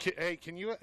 Hey, can you?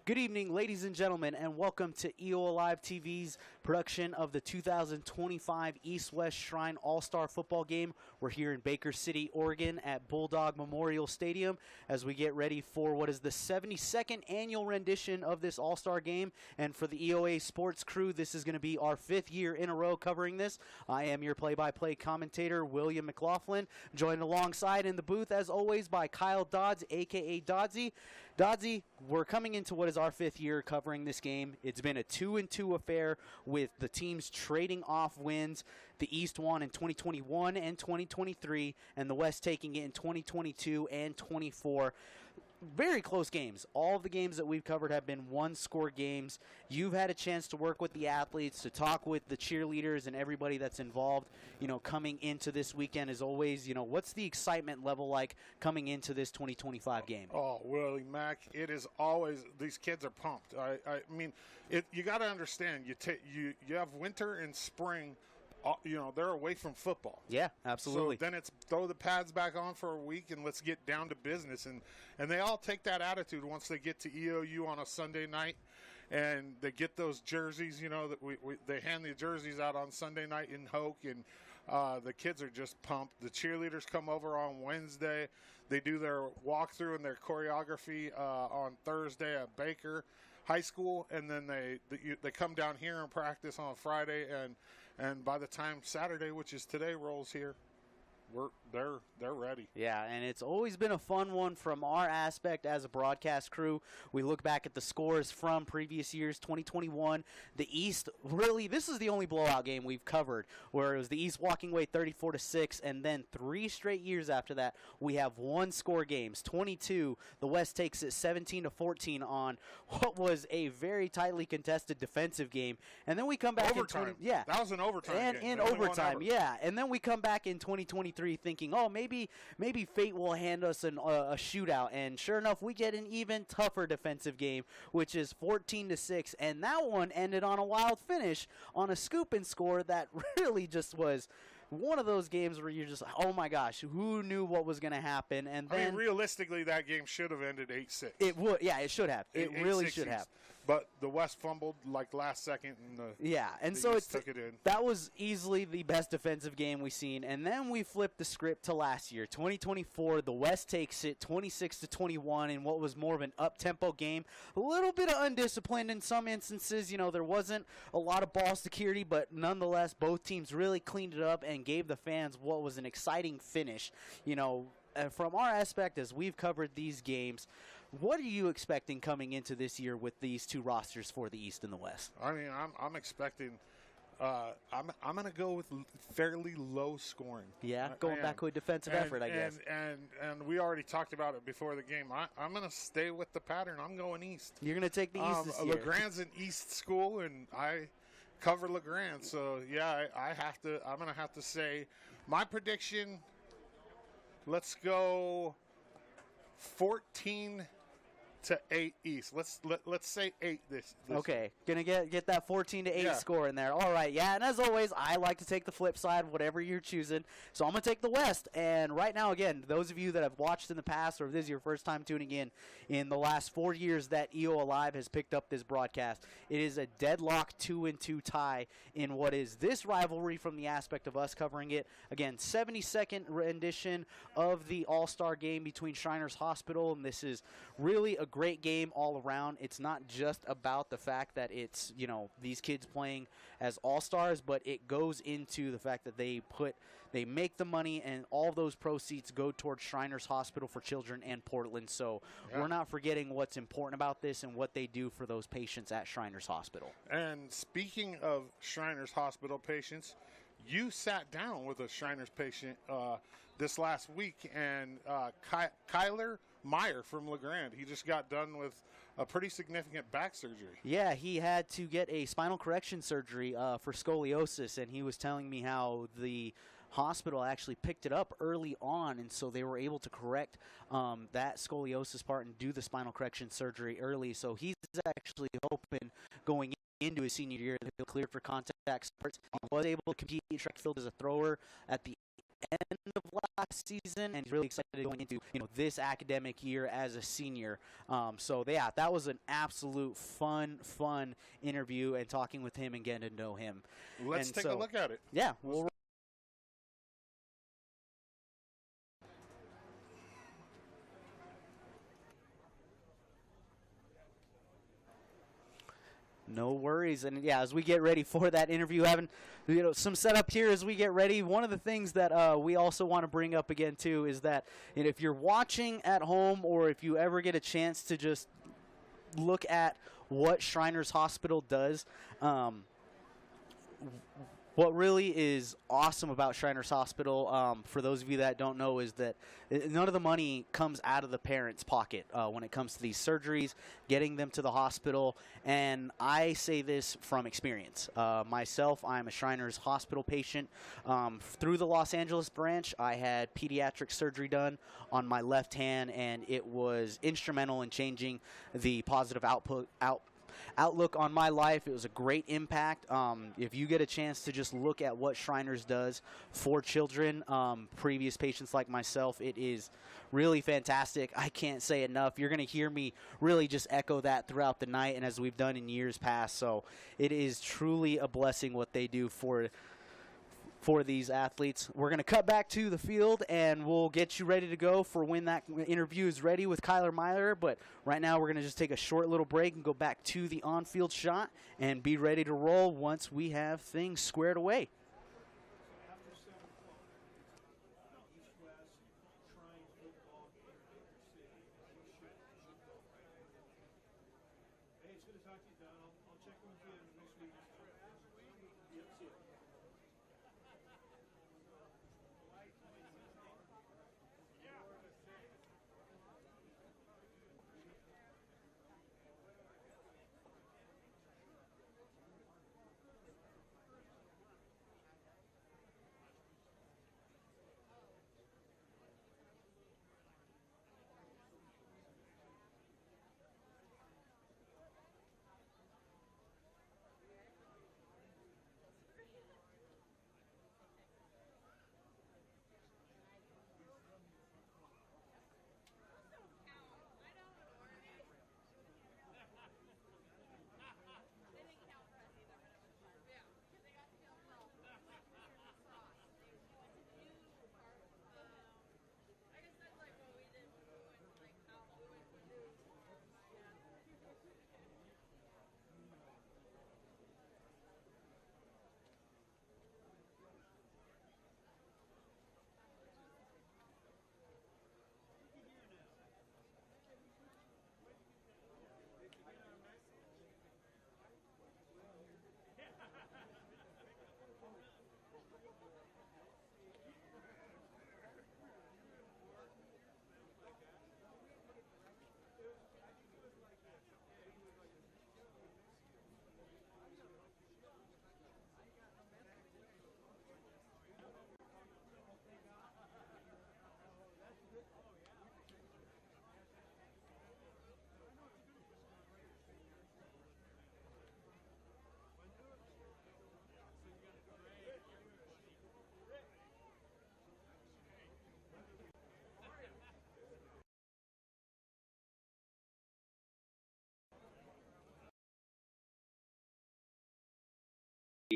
Good evening, ladies and gentlemen, and welcome to EO Alive TV's production of the 2025 East-West Shrine All-Star Football Game. We're here in Baker City, Oregon at Bulldog Memorial Stadium as we get ready for what is the 72nd annual rendition of this All-Star Game. And for the EOA Sports crew, this is going to be our 5th year in a row covering this. I am your play-by-play commentator, William McLaughlin, joined alongside in the booth, as always, by Kyle Dodds, a.k.a. Doddsy. Doddsy, we're coming into what is our 5th year covering this game. It's been a 2-2 affair with the teams trading off wins. The East won in 2021 and 2023, and the West taking it in 2022 and 24. Very close games. All of the games that we've covered have been one-score games. You've had a chance to work with the athletes, to talk with the cheerleaders and everybody that's involved, coming into this weekend. As always, what's the excitement level like coming into this 2025 game? Oh, Willie Mack, it is always, these kids are pumped. I mean, you got to understand, you have winter and spring. They're away from football. Yeah, absolutely. So then it's throw the pads back on for a week and let's get down to business. And they all take that attitude once they get to EOU on a Sunday night and they get those jerseys, that they hand the jerseys out on Sunday night in Hoke, and the kids are just pumped. The cheerleaders come over on Wednesday. They do their walkthrough and their choreography on Thursday at Baker High School, and then they come down here and practice on Friday, and by the time Saturday, which is today, rolls here, they're ready. Yeah, and it's always been a fun one from our aspect as a broadcast crew. We look back at the scores from previous years. 2021, the East, really, this is the only blowout game we've covered, where it was the East walking away 34-6, and then 3 straight years after that, we have one-score games. 22, the West takes it 17-14 on what was a very tightly contested defensive game, and then we come back overtime. That was an overtime and game. in overtime, yeah, and then we come back in 2023 thinking, oh, maybe fate will hand us a shootout, and sure enough, we get an even tougher defensive game, which is 14-6, and that one ended on a wild finish on a scoop and score that really just was one of those games where you're just, oh my gosh, who knew what was going to happen? And then, realistically, that game should have ended 8-6. It would, yeah, it should have. It really should have. But the West fumbled like last second, and took it in. That was easily the best defensive game we've seen. And then we flipped the script to last year, 2024. The West takes it 26-21 in what was more of an up-tempo game. A little bit of undisciplined in some instances. There wasn't a lot of ball security, but nonetheless, both teams really cleaned it up and gave the fans what was an exciting finish. From our aspect, as we've covered these games, what are you expecting coming into this year with these two rosters for the East and the West? I mean, I'm expecting. I'm going to go with fairly low scoring. Yeah, going back to a defensive effort, I guess. And we already talked about it before the game. I'm going to stay with the pattern. I'm going East. You're going to take the East this year. LeGrand's an East school, and I cover LeGrand. So yeah, I'm going to have to say my prediction. Let's go 14-8 East. Let's say 8 this okay, gonna get that 14-8 score in there. All right, yeah, and as always, I like to take the flip side, whatever you're choosing. So I'm gonna take the West. And right now, again, those of you that have watched in the past, or if this is your first time tuning in the last 4 years that EO Alive has picked up this broadcast, it is a deadlock 2-2 tie in what is this rivalry from the aspect of us covering it. Again, 72nd rendition of the All-Star game between Shriners Hospital, and this is really a great game all around. It's not just about the fact that it's, these kids playing as all-stars, but it goes into the fact that they make the money, and all those proceeds go towards Shriners Hospital for Children and Portland. So we're not forgetting what's important about this and what they do for those patients at Shriners Hospital. And speaking of Shriners Hospital patients, you sat down with a Shriners patient this last week, and Kyler Meyer from LeGrand. He just got done with a pretty significant back surgery. Yeah, he had to get a spinal correction surgery for scoliosis, and he was telling me how the hospital actually picked it up early on, and so they were able to correct that scoliosis part and do the spinal correction surgery early. So he's actually hoping going into his senior year that he'll clear for contact sports. He was able to compete in track field as a thrower at the end of last season, and he's really excited going into this academic year as a senior. So yeah, that was an absolute fun interview, and talking with him and getting to know him. Let's take a look at it. Yeah, we'll. No worries. And yeah, as we get ready for that interview, having some setup here as we get ready, one of the things that we also want to bring up again too is that if you're watching at home, or if you ever get a chance to just look at what Shriners Hospital does, what really is awesome about Shriners Hospital, for those of you that don't know, is that none of the money comes out of the parents' pocket when it comes to these surgeries, getting them to the hospital. And I say this from experience. Myself, I'm a Shriners Hospital patient. Through the Los Angeles branch, I had pediatric surgery done on my left hand, and it was instrumental in changing the positive outlook on my life. It was a great impact. If you get a chance to just look at what Shriners does for children, previous patients like myself, it is really fantastic. I can't say enough. You're going to hear me really just echo that throughout the night, and as we've done in years past. So it is truly a blessing what they do for these athletes. We're going to cut back to the field, and we'll get you ready to go for when that interview is ready with Kyler Meyer. But right now we're going to just take a short little break and go back to the on-field shot and be ready to roll once we have things squared away.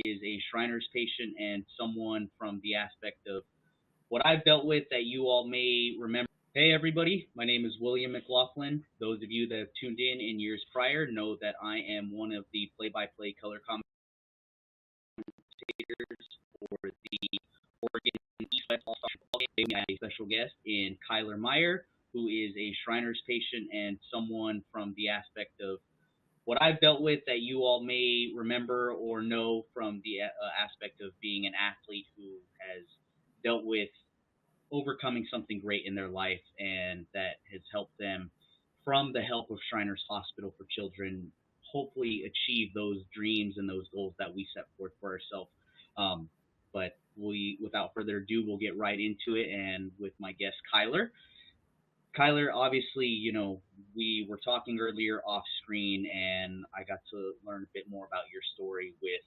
Is a Shriners patient and someone from the aspect of what I've dealt with that you all may remember. Hey everybody, my name is William McLaughlin. Those of you that have tuned in years prior know that I am one of the play-by-play color commentators for the Oregon East West All-Star Football Game. We have a special guest in Kyler Meyer, who is a Shriners patient and someone from the aspect of what I've dealt with that you all may remember or know from the aspect of being an athlete who has dealt with overcoming something great in their life, and that has helped them, from the help of Shriners Hospital for Children, hopefully achieve those dreams and those goals that we set forth for ourselves. But without further ado, we'll get right into it, and with my guest, Kyler. Kyler, obviously, we were talking earlier off screen, and I got to learn a bit more about your story with,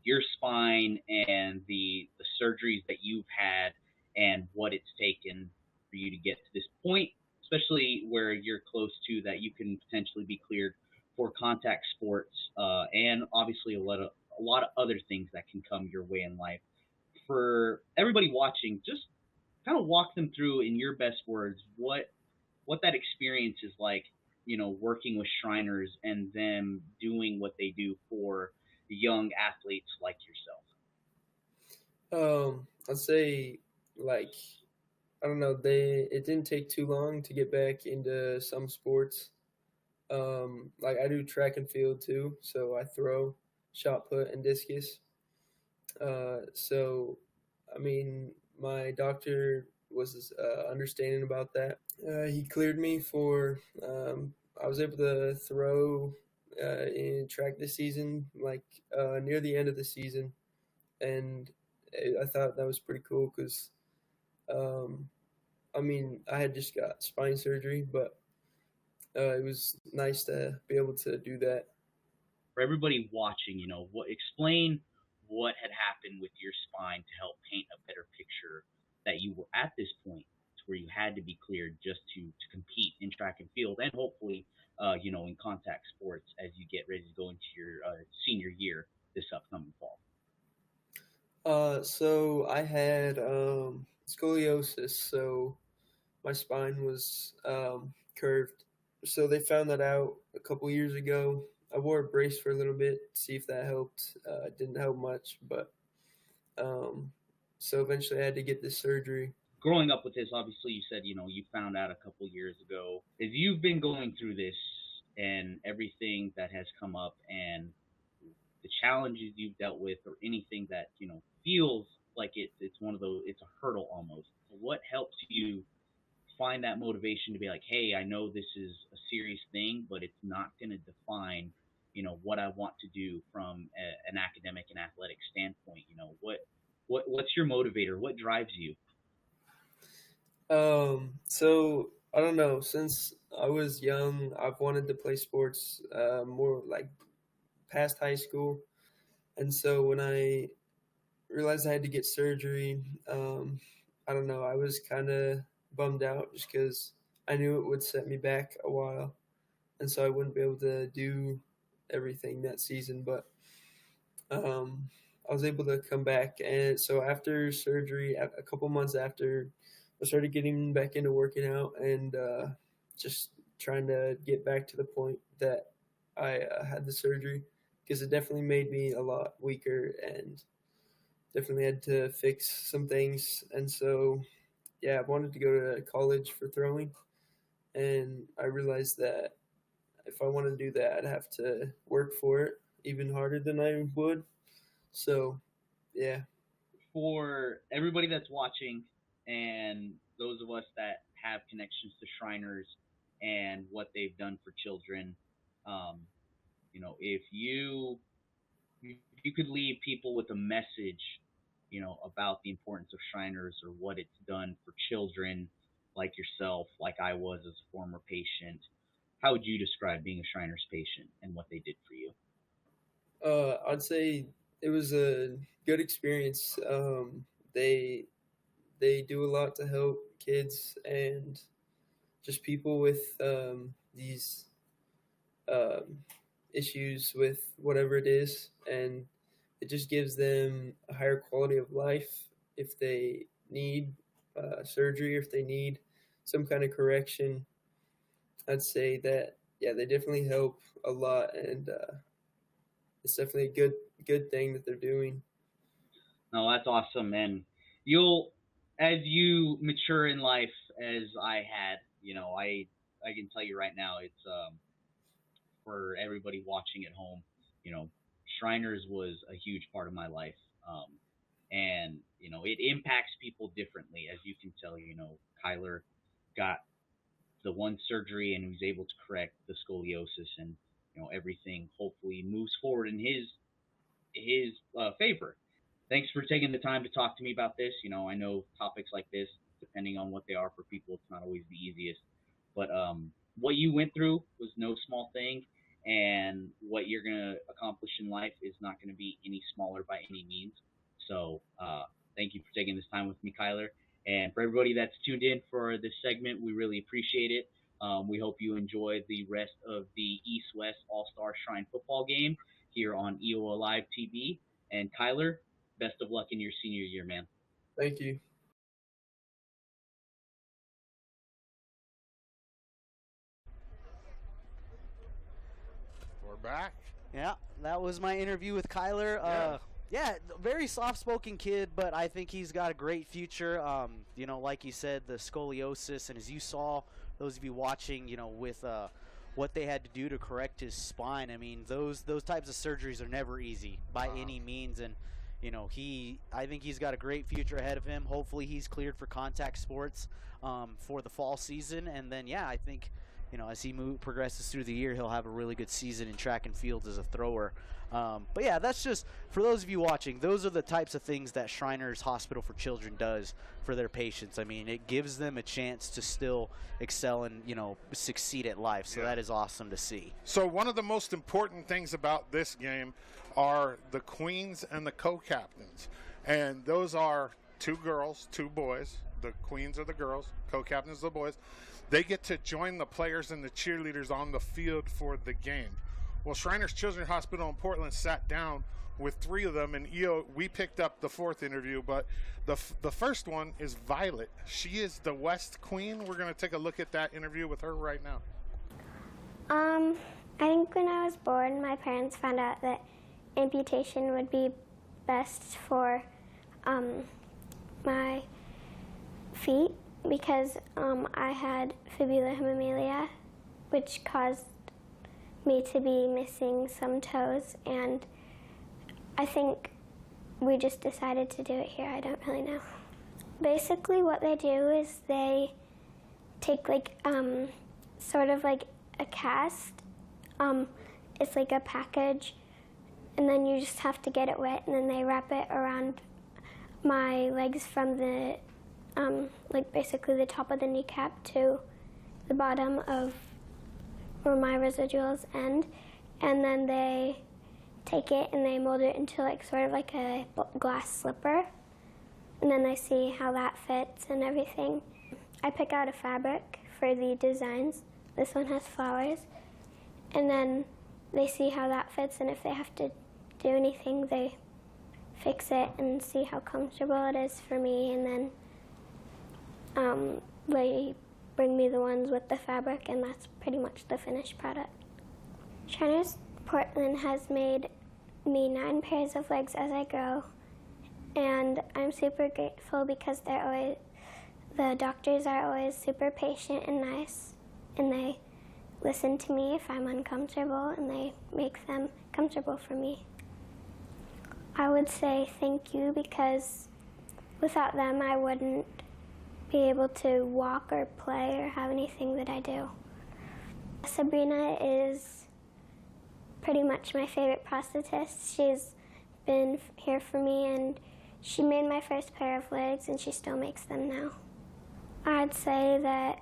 your spine and the surgeries that you've had and what it's taken for you to get to this point, especially where you're close to that you can potentially be cleared for contact sports, and obviously a lot of other things that can come your way in life. For everybody watching, just kind of walk them through in your best words what that experience is like, working with Shriners and them doing what they do for young athletes like yourself. I'd say, like, I don't know, it didn't take too long to get back into some sports. Like, I do track and field too, so I throw, shot put, and discus. So, I mean, my doctor was understanding about that. He cleared me for, I was able to throw in track this season, like near the end of the season. And I thought that was pretty cool because, I mean, I had just got spine surgery, but it was nice to be able to do that. For everybody watching, explain what had happened with your spine to help paint a better picture that you were at this point to where you had to be cleared just to compete in track and field and hopefully, in contact sports as you get ready to go into your senior year this upcoming fall. So I had scoliosis, so my spine was curved. So they found that out a couple years ago. I wore a brace for a little bit to see if that helped. It didn't help much, but so eventually I had to get this surgery. Growing up with this, obviously you said, you found out a couple years ago. As you've been going through this and everything that has come up and the challenges you've dealt with or anything that, feels like it's one of those, it's a hurdle almost. What helps you find that motivation to be like, hey, I know this is a serious thing, but it's not going to define, what I want to do from an academic and athletic standpoint? What's your motivator? What drives you? So I don't know. Since I was young, I've wanted to play sports more like past high school. And so when I realized I had to get surgery, I don't know, I was kind of bummed out just because I knew it would set me back a while. And so I wouldn't be able to do everything that season. But I was able to come back. And so after surgery, a couple months after, I started getting back into working out and just trying to get back to the point that I had the surgery, because it definitely made me a lot weaker and definitely had to fix some things. And so, yeah, I wanted to go to college for throwing, and I realized that if I wanted to do that, I'd have to work for it even harder than I would. So, yeah. For everybody that's watching and those of us that have connections to Shriners and what they've done for children, if you could leave people with a message, about the importance of Shriners or what it's done for children like yourself, like I was as a former patient, how would you describe being a Shriners patient and what they did for you? I'd say it was a good experience. They do a lot to help kids and just people with these issues with whatever it is, and it just gives them a higher quality of life if they need surgery, if they need some kind of correction. I'd say that, yeah, they definitely help a lot, and it's definitely a good thing that they're doing. No, that's awesome. And as you mature in life, as I had, I can tell you right now, it's for everybody watching at home, Shriners was a huge part of my life. And, it impacts people differently. As you can tell, Kyler got the one surgery and he was able to correct the scoliosis, and, everything hopefully moves forward in his favor. Thanks for taking the time to talk to me about this. I know topics like this, depending on what they are for people, it's not always the easiest. But what you went through was no small thing, and what you're going to accomplish in life is not going to be any smaller by any means. So thank you for taking this time with me, Kyler. And for everybody that's tuned in for this segment, we really appreciate it. We hope you enjoy the rest of the East-West All-Star Shrine football game here on EOA Live TV. And Kyler, best of luck in your senior year, man. Thank you. We're back. Yeah, that was my interview with Kyler. Yeah, very soft-spoken kid, but I think he's got a great future. You know, like you said, the scoliosis, and as you saw, those of you watching, you know, with what they had to do to correct his spine. I mean, those types of surgeries are never easy by any means, and you know, I think he's got a great future ahead of him. Hopefully, he's cleared for contact sports for the fall season, and then I think, you know, as he progresses through the year, he'll have a really good season in track and field as a thrower. But yeah, that's just, for those of you watching, those are the types of things that Shriners Hospital for Children does for their patients. I mean, it gives them a chance to still excel and, you know, succeed at life. So that is awesome to see. So one of the most important things about this game are the queens and the co-captains. And those are 2 girls, 2 boys. The queens are the girls, co-captains are the boys. They get to join the players and the cheerleaders on the field for the game. Well, Shriners Children's Hospital in Portland sat down with 3 of them, and we picked up the 4th interview, but the first one is Violet. She is the West Queen. We're going to take a look at that interview with her right now. I think when I was born, my parents found out that amputation would be best for my feet, because I had fibula hemimelia, which caused me to be missing some toes, and I think we just decided to do it here. I don't really know. Basically what they do is they take like sort of like a cast. It's like a package, and then you just have to get it wet, and then they wrap it around my legs from the like basically the top of the kneecap to the bottom of where my residuals end, and then they take it and they mold it into like sort of like a glass slipper, and then they see how that fits and everything. I pick out a fabric for the designs. This one has flowers, and then they see how that fits, and if they have to do anything, they fix it and see how comfortable it is for me, and then they bring me the ones with the fabric, and that's pretty much the finished product. Shriners Portland has made me 9 pairs of legs as I grow, and I'm super grateful because the doctors are always super patient and nice, and they listen to me if I'm uncomfortable, and they make them comfortable for me. I would say thank you, because without them I wouldn't be able to walk or play or have anything that I do. Sabrina is pretty much my favorite prosthetist. She's been here for me, and she made my first pair of legs, and she still makes them now. I'd say that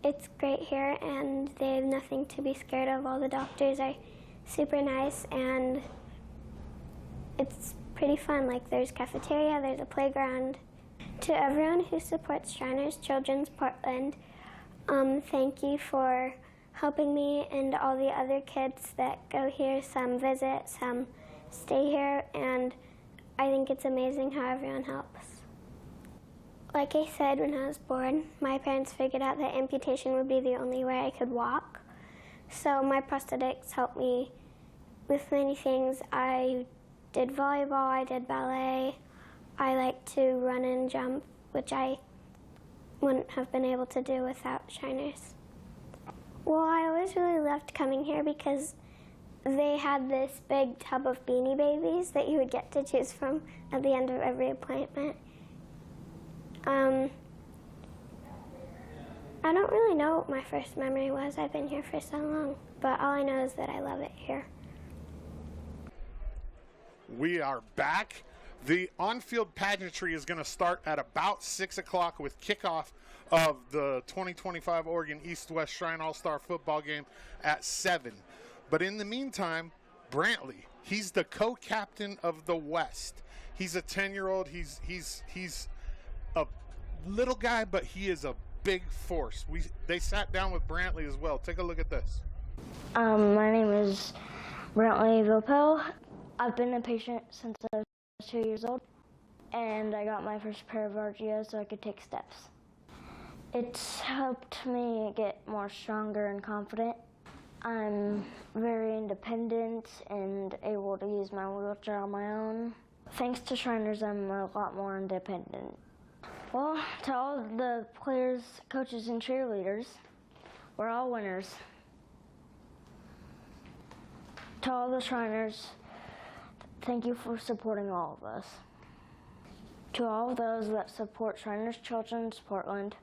it's great here, and they have nothing to be scared of. All the doctors are super nice, and it's pretty fun. Like, there's cafeteria, there's a playground. To everyone who supports Shriners Children's Portland, thank you for helping me and all the other kids that go here. Some visit, some stay here, and I think it's amazing how everyone helps. Like I said, when I was born, my parents figured out that amputation would be the only way I could walk. So my prosthetics helped me with many things. I did volleyball, I did ballet. I like to run and jump, which I wouldn't have been able to do without Shriners. Well, I always really loved coming here because they had this big tub of Beanie Babies that you would get to choose from at the end of every appointment. I don't really know what my first memory was. I've been here for so long, but all I know is that I love it here. We are back. The on-field pageantry is going to start at about 6 o'clock with kickoff of the 2025 Oregon East-West Shrine All-Star football game at 7. But in the meantime, Brantley, he's the co-captain of the West. He's a 10-year-old. He's a little guy, but he is a big force. They sat down with Brantley as well. Take a look at this. My name is Brantley Vilpel. I've been a patient since I was 2 years old, and I got my first pair of RGOs so I could take steps. It's helped me get more stronger and confident. I'm very independent and able to use my wheelchair on my own. Thanks to Shriners, I'm a lot more independent. Well, to all the players, coaches, and cheerleaders, we're all winners. To all the Shriners, thank you for supporting all of us. To all of those that support Shriners Children's Portland,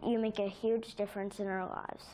you make a huge difference in our lives.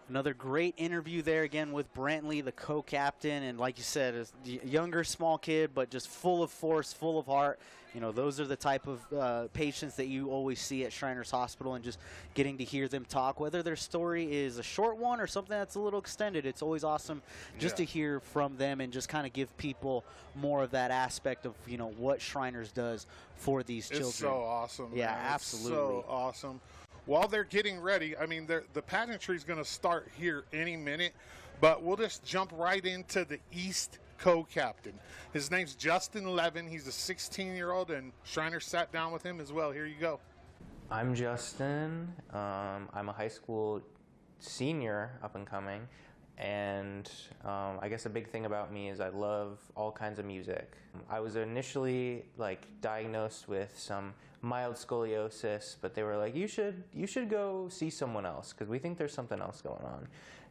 Another great interview there again with Brantley, the co-captain, and like you said, a younger, small kid, but just full of force, full of heart. You know, those are the type of patients that you always see at Shriners Hospital, and just getting to hear them talk, whether their story is a short one or something that's a little extended, it's always awesome just to hear from them and just kind of give people more of that aspect of, you know, what Shriners does for these children. It's so awesome. Yeah, man. absolutely. It's so awesome. While they're getting ready, I mean, the pageantry is going to start here any minute, but we'll just jump right into the East co-captain. His name's Justin Levin. He's a 16-year-old, and Shriners sat down with him as well. Here you go. I'm Justin. I'm a high school senior, up and coming, and I guess a big thing about me is I love all kinds of music. I was initially diagnosed with some mild scoliosis, but they were like, you should go see someone else because we think there's something else going on.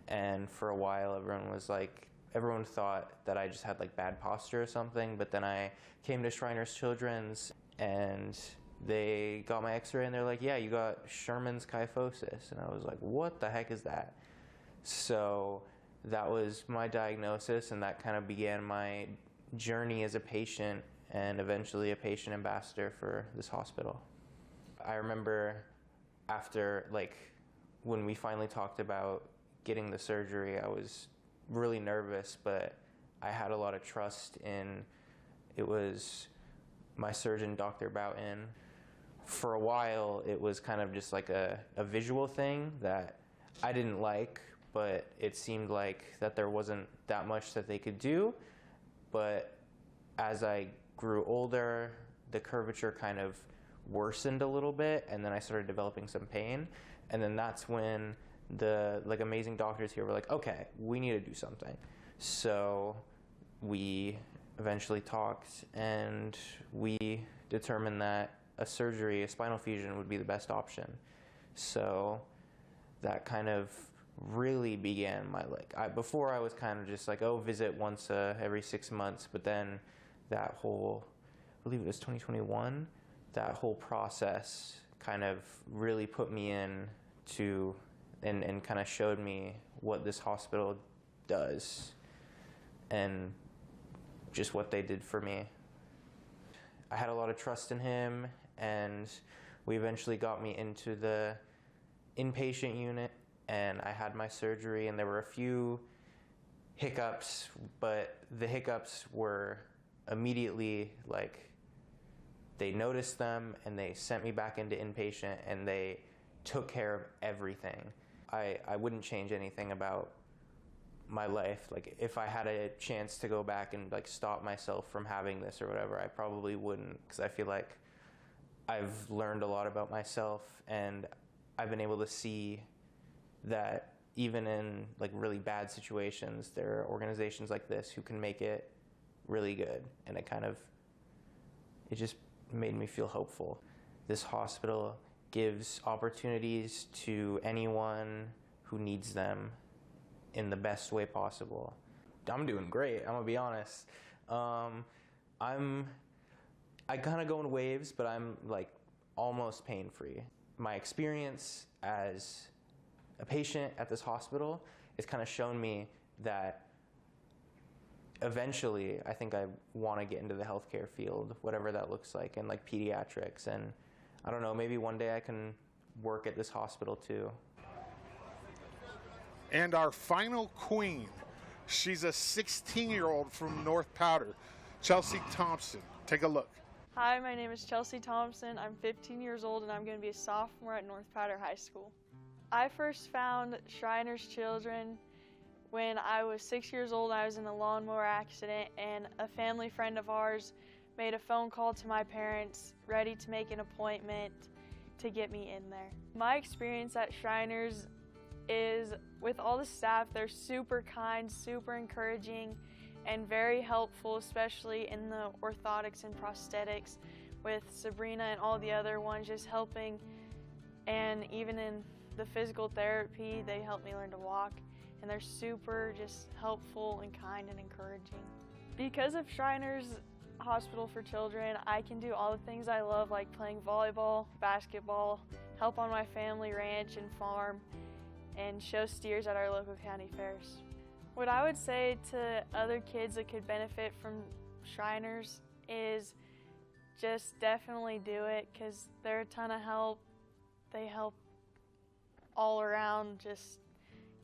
And for a while, everyone thought that I just had bad posture or something. But then I came to Shriners Children's and they got my X-ray and they're like, yeah, you got Sherman's kyphosis. And I was like, what the heck is that? So that was my diagnosis, and that kind of began my journey as a patient and eventually a patient ambassador for this hospital. I remember after, when we finally talked about getting the surgery, I was really nervous, but I had a lot of trust in, it was my surgeon, Dr. Boughton. For a while, it was kind of just a visual thing that I didn't like, but it seemed like that there wasn't that much that they could do. But as I grew older, the curvature kind of worsened a little bit, and then I started developing some pain. And then that's when the amazing doctors here were like, okay, we need to do something. So we eventually talked, and we determined that a surgery, a spinal fusion, would be the best option. So that kind of really began my before I was kind of just visit once every 6 months, but then that whole, I believe it was 2021, that whole process kind of really put me in to and kind of showed me what this hospital does and just what they did for me. I had a lot of trust in him, and we eventually got me into the inpatient unit, and I had my surgery, and there were a few hiccups, but the hiccups were immediately they noticed them and they sent me back into inpatient, and they took care of everything. I wouldn't change anything about my life. If I had a chance to go back and stop myself from having this or whatever, I probably wouldn't, because I feel like I've learned a lot about myself, and I've been able to see that even in really bad situations, there are organizations like this who can make it really good, and it just made me feel hopeful. This hospital gives opportunities to anyone who needs them in the best way possible. I'm doing great, I'm gonna be honest. I kind of go in waves, but I'm almost pain-free. My experience as a patient at this hospital has kind of shown me that eventually I think I want to get into the healthcare field, whatever that looks like, and pediatrics, and I don't know, maybe one day I can work at this hospital too. And our final queen, she's a 16-year-old from North Powder, Chelsea Thompson. Take a look. Hi, my name is Chelsea Thompson. I'm 15 years old and I'm going to be a sophomore at North Powder High School. I first found Shriners Children when I was 6 years old. I was in a lawnmower accident and a family friend of ours made a phone call to my parents ready to make an appointment to get me in there. My experience at Shriners is with all the staff, they're super kind, super encouraging, and very helpful, especially in the orthotics and prosthetics with Sabrina and all the other ones just helping. And even in the physical therapy, they help me learn to walk, and they're super just helpful and kind and encouraging. Because of Shriners Hospital for Children, I can do all the things I love, like playing volleyball, basketball, help on my family ranch and farm, and show steers at our local county fairs. What I would say to other kids that could benefit from Shriners is just definitely do it, because they're a ton of help. They help all around, just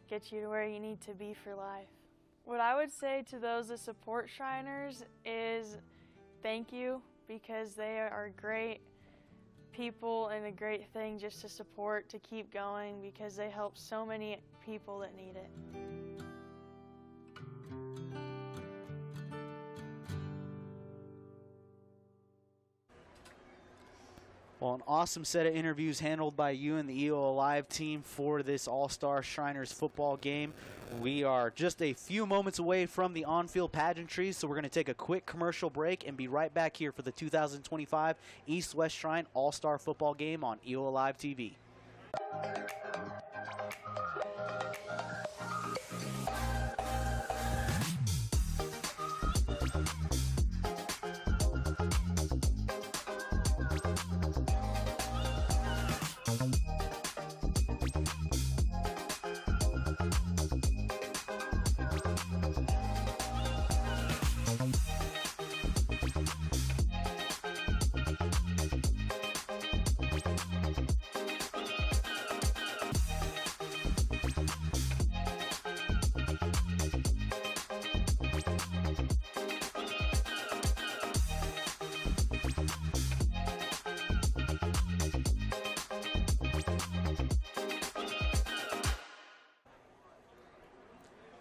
get you to where you need to be for life. What I would say to those that support Shriners is thank you, because they are great people and a great thing just to support, to keep going, because they help so many people that need it. Well, an awesome set of interviews handled by you and the EO Alive team for this All-Star Shriners football game. We are just a few moments away from the on-field pageantries, so we're going to take a quick commercial break and be right back here for the 2025 East-West Shrine All-Star football game on EO Alive TV.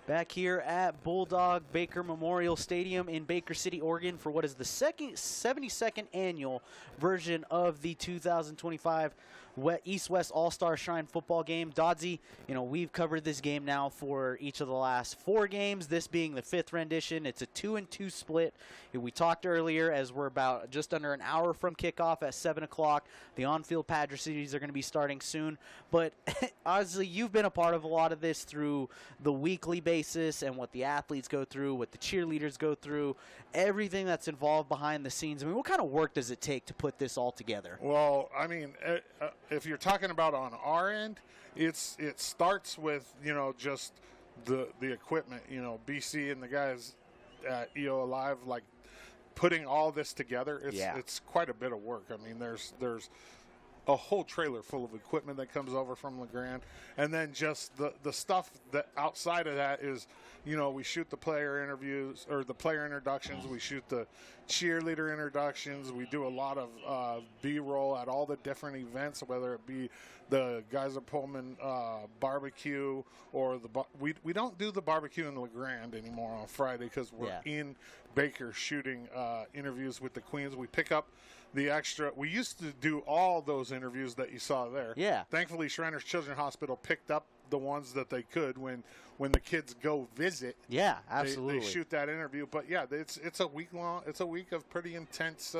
Back here at Bulldog Baker Memorial Stadium in Baker City, Oregon for what is the 72nd annual version of the 2025 East-West All-Star Shrine football game. Dodzy, we've covered this game now for each of the last 4 games, this being the 5th rendition. It's a 2-2 split. We talked earlier, as we're about just under an hour from kickoff at 7 o'clock. The on-field pageantries are going to be starting soon. But honestly, you've been a part of a lot of this through the weekly basis and what the athletes go through, what the cheerleaders go through, everything that's involved behind the scenes. I mean, what kind of work does it take to put this all together? Well, I mean, if you're talking about on our end, it starts with, just the equipment, BC and the guys at EO Alive, like putting all this together. It's quite a bit of work. I mean, there's a whole trailer full of equipment that comes over from LeGrand, and then just the stuff that outside of that is, we shoot the player interviews or the player introductions, we shoot the cheerleader introductions, we do a lot of B-roll at all the different events, whether it be the Geyser Pullman barbecue or we don't do the barbecue in LeGrand anymore on Friday because we're in Baker shooting interviews with the Queens. We pick up the extra. We used to do all those interviews that you saw there. Yeah. Thankfully, Shriners Children's Hospital picked up the ones that they could when the kids go visit. Yeah, absolutely. They shoot that interview. But yeah, it's a week long. It's a week of pretty intense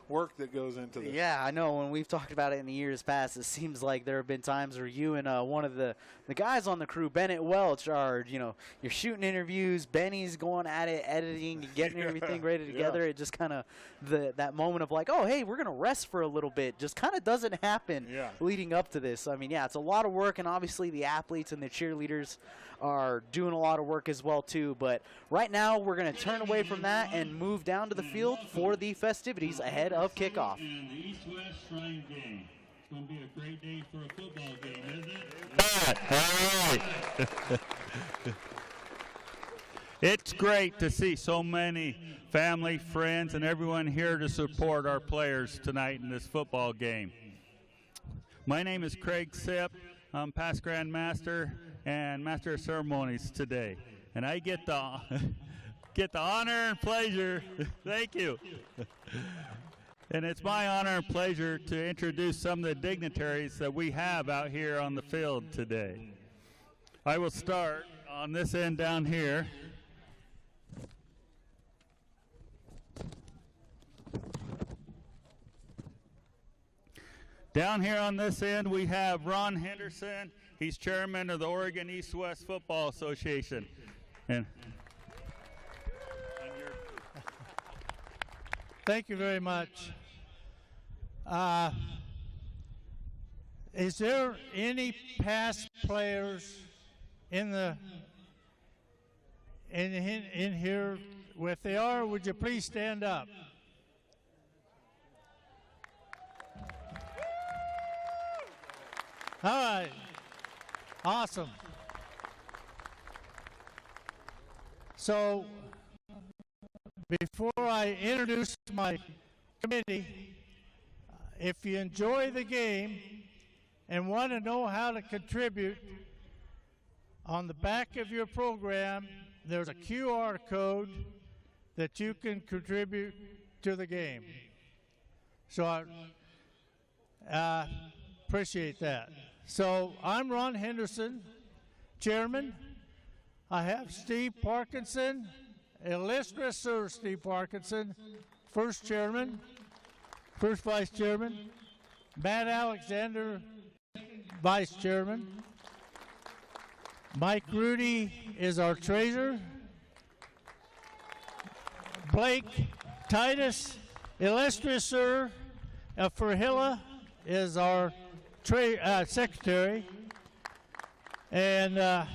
work that goes into this. Yeah, I know. When we've talked about it in the years past, it seems like there have been times where you and one of the guys on the crew, Bennett Welch, are you're shooting interviews. Benny's going at it, editing, and getting everything ready together. It just kind of that moment of like, oh hey, we're gonna rest for a little bit, just kind of doesn't happen leading up to this. I mean, it's a lot of work, and obviously the athletes and the cheerleaders are doing a lot of work as well too. But right now we're going to turn away from that and move down to the field for the festivities ahead of kickoff. And the East-West Shrine game. It's going to be a great day for a football game, isn't it? All right. It's great to see so many family, friends, and everyone here to support our players tonight in this football game. My name is Craig Sipp. I'm past Grand Master and Master of Ceremonies today. And I get the honor and pleasure, thank you. And it's my honor and pleasure to introduce some of the dignitaries that we have out here on the field today. I will start on this end down here. Down here on this end, we have Ron Henderson. He's chairman of the Oregon East-West Football Association. And thank you very much. Is there any past players in here? If they are, would you please stand up? All right. Awesome. So, before I introduce my committee, if you enjoy the game and want to know how to contribute, on the back of your program, there's a QR code that you can contribute to the game. So I appreciate that. So I'm Ron Henderson, chairman. I have Steve Parkinson, illustrious Sir Steve Parkinson, first chairman, first vice chairman. Matt Alexander, vice chairman. Mike Rudy is our treasurer. Blake Titus, illustrious Sir Ferhilla, is our secretary. And well,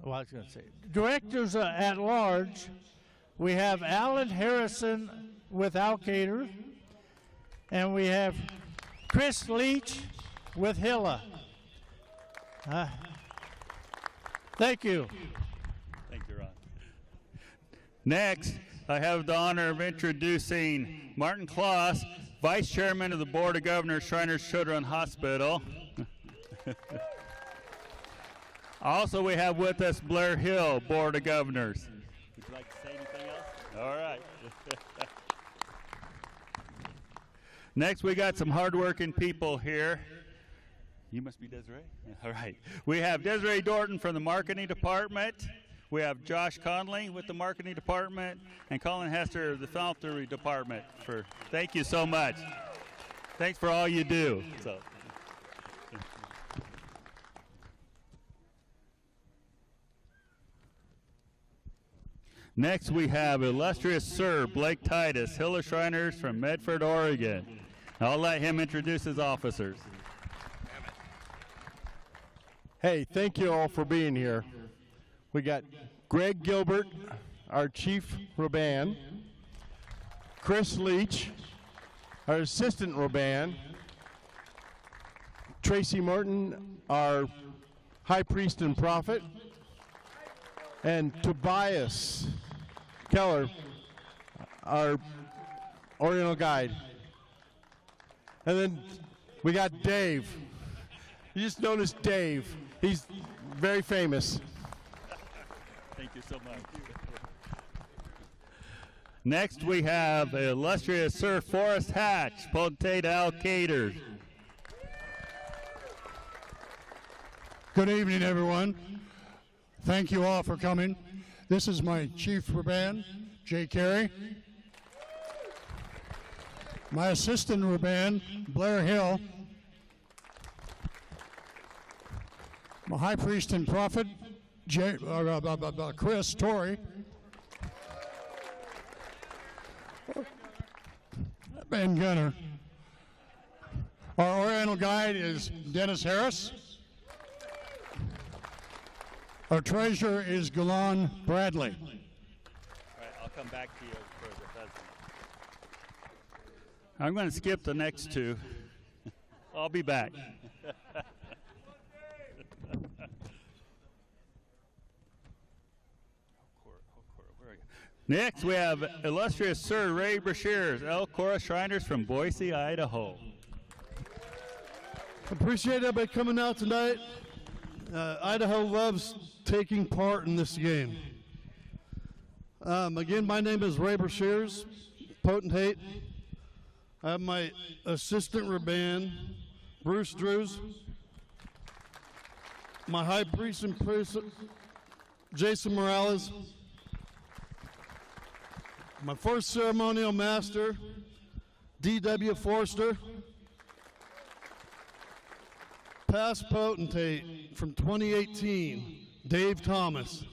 I was going to say, directors at large, we have Alan Harrison with Alcator, and we have Chris Leach with Hilla. Thank you. thank you, Ron. Next, I have the honor of introducing Martin Kloss, Vice Chairman of the Board of Governors, Shriners Children's Hospital. Also, we have with us Blair Hill, Board of Governors. Would you like to say anything else? All right. Next, we got some hardworking people here. You must be Desiree? Yeah, all right. We have Desiree Dorton from the Marketing Department. We have Josh Conley with the Marketing Department, and Colin Hester of the Philanthropy Department. Thank you so much. Thanks for all you do. So. Next, we have illustrious Sir Blake Titus, Hilla Shriners from Medford, Oregon. I'll let him introduce his officers. Hey, thank you all for being here. We got Greg Gilbert, our Chief Raban, Chris Leach, our Assistant Raban, Tracy Martin, our High Priest and Prophet, and Tobias Keller, our Oriental Guide. And then we got Dave. You just notice Dave. He's very famous. Thank you so much. Next, we have illustrious Sir Forrest Hatch, Potentate Alcator. Good evening, everyone. Thank you all for coming. This is my Chief Raban, Jay Carey. My Assistant Raban, Blair Hill. My High Priest and Prophet, Chris Torrey. And Gunner. Our Oriental Guide is Dennis Harris. Our treasurer is Galan Bradley. All right, I'll come back to you for the president. I'm going to skip the next two. I'll be back. Next, we have illustrious Sir Ray Brashears, El Cora Shriners from Boise, Idaho. Appreciate everybody coming out tonight. Idaho loves taking part in this game. Again, my name is Ray Brashears, potentate. I have my assistant Raban, Bruce Drews, my high priest and priest, Jason Morales, my first ceremonial master, D.W. Forster, past potentate from 2018, Dave Thomas.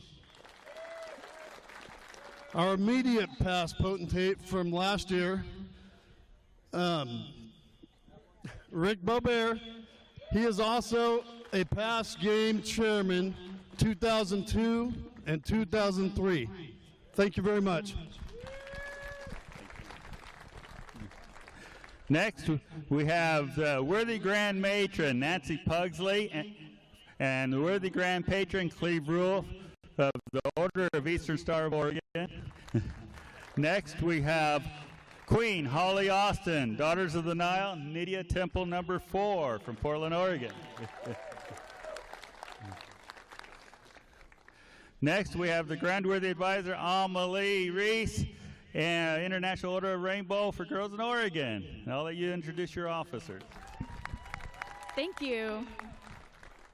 Our immediate past potentate from last year, Rick Bobert. He is also a past game chairman 2002 and 2003. Thank you very much. Next, we have the worthy Grand Matron, Nancy Pugsley, and the worthy Grand Patron, Cleve Rule of the Order of Eastern Star of Oregon. Next, we have Queen Holly Austin, Daughters of the Nile, Nydia Temple number 4 from Portland, Oregon. Next, we have the Grand Worthy Advisor, Amalie Reese, and International Order of Rainbow for Girls in Oregon. I'll let you introduce your officers. Thank you.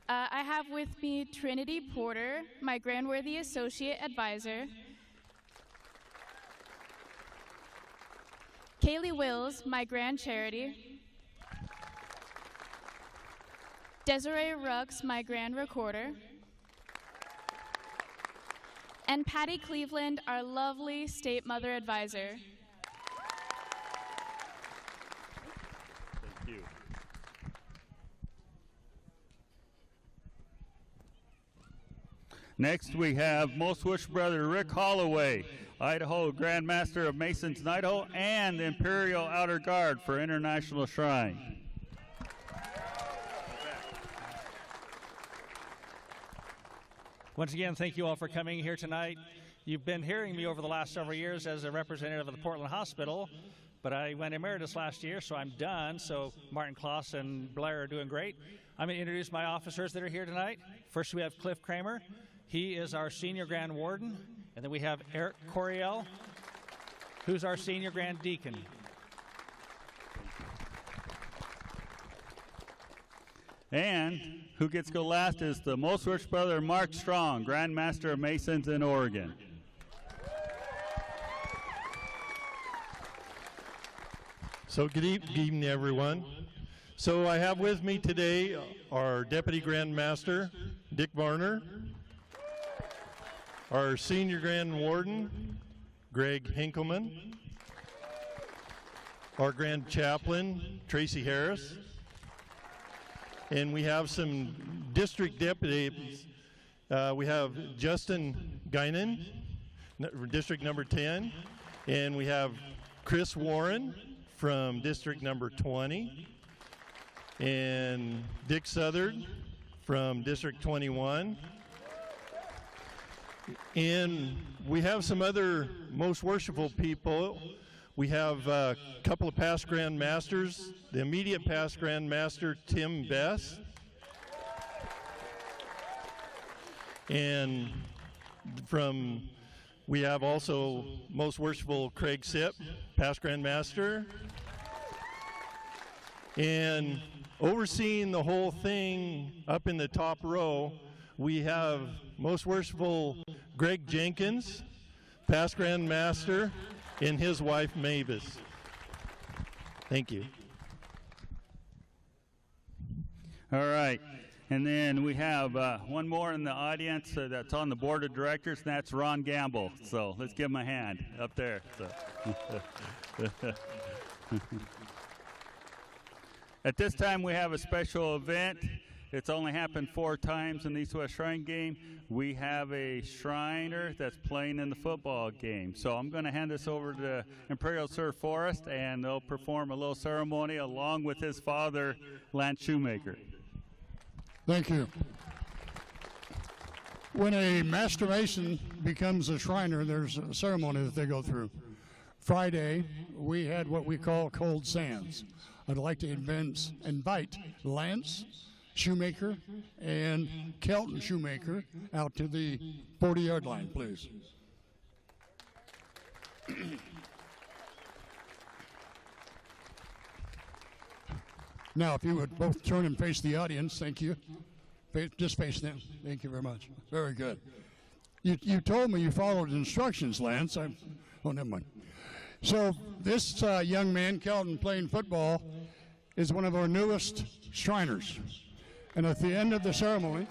I have with me Trinity Porter, my Grand Worthy Associate Advisor, Kaylee Wills, my Grand Charity, Desiree Rux, my Grand Recorder, and Patty Cleveland, our lovely State Mother Advisor. Thank you. Next, we have Most Wished Brother Rick Holloway, Idaho Grand Master of Masons in Idaho, and the Imperial Outer Guard for International Shrine. Once again, thank you all for coming here tonight. You've been hearing me over the last several years as a representative of the Portland Hospital, but I went emeritus last year, so I'm done. So Martin Kloss and Blair are doing great. I'm going to introduce my officers that are here tonight. First, we have Cliff Kramer. He is our Senior Grand Warden. And then we have Eric Coriel, who's our Senior Grand Deacon. And who gets to go last is the Most Wished Brother Mark Strong, Grand Master of Masons in Oregon. So good evening, everyone. So I have with me today our Deputy Grand Master, Dick Varner, our Senior Grand Warden, Greg Hinkleman, our Grand Chaplain, Tracy Harris, and we have some district deputies. We have Justin Guinan, district number 10, and we have Chris Warren from district number 20, and Dick Southard from district 21. And we have some other most worshipful people. We have a couple of past Grand Masters. The immediate past Grand Master, Tim Best. And we have also most worshipful Craig Sipp, past Grand Master. And overseeing the whole thing up in the top row, we have most worshipful Greg Jenkins, past Grand Master, and his wife Mavis. Thank you. All right. And then we have one more in the audience that's on the board of directors, and that's Ron Gamble. So let's give him a hand up there. So. At this time, we have a special event. It's only happened 4 times in the East-West Shrine game. We have a Shriner that's playing in the football game. So I'm going to hand this over to Imperial Sir Forrest, and they'll perform a little ceremony along with his father, Lance Shoemaker. Thank you. when a Master Mason becomes a Shriner, there's a ceremony that they go through. Friday, we had what we call Cold Sands. I'd like to invite Lance Shoemaker and Kelton Shoemaker out to the 40-yard line, please. Now, if you would both turn and face the audience, thank you. Just face them. Thank you very much. Very good. You told me you followed instructions, Lance. Oh, never mind. So this young man, Kelton, playing football, is one of our newest Shriners. And at the end of the ceremony,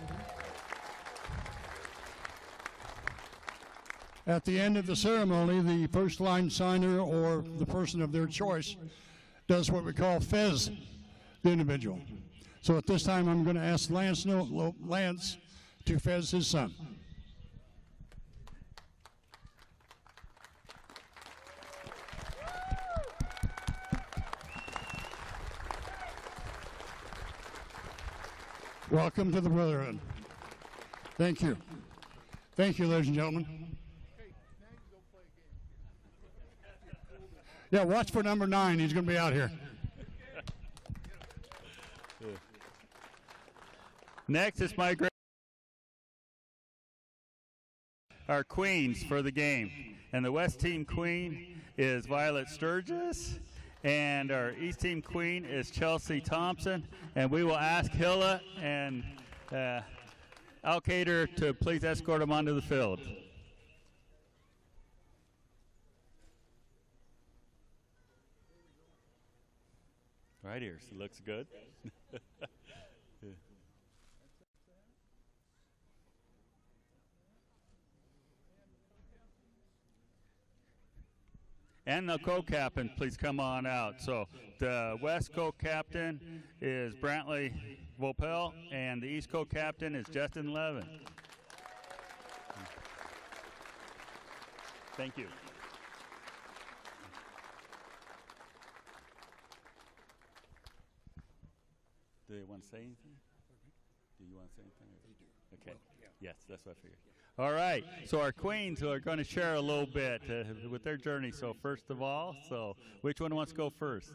the first line signer or the person of their choice does what we call fez the individual. So at this time, I'm going to ask Lance to fez his son. Welcome to the Brotherhood. Thank you. Thank you, ladies and gentlemen. Yeah, watch for number 9. He's going to be out here. Next is our queens for the game. And the West Team queen is Violet Sturgis. And our East Team queen is Chelsea Thompson. And we will ask Hilla and Alcater to please escort them onto the field. Right here, so looks good. And the co-captain, please come on out. So the West co-captain is Brantley Volpel, and the East co-captain is Justin Levin. Thank you. Do they want to say anything? Do you want to say anything? They do. Okay. Well, yeah. Yes, that's what I figured. All right. So our queens are going to share a little bit with their journey. So first of all, which one wants to go first?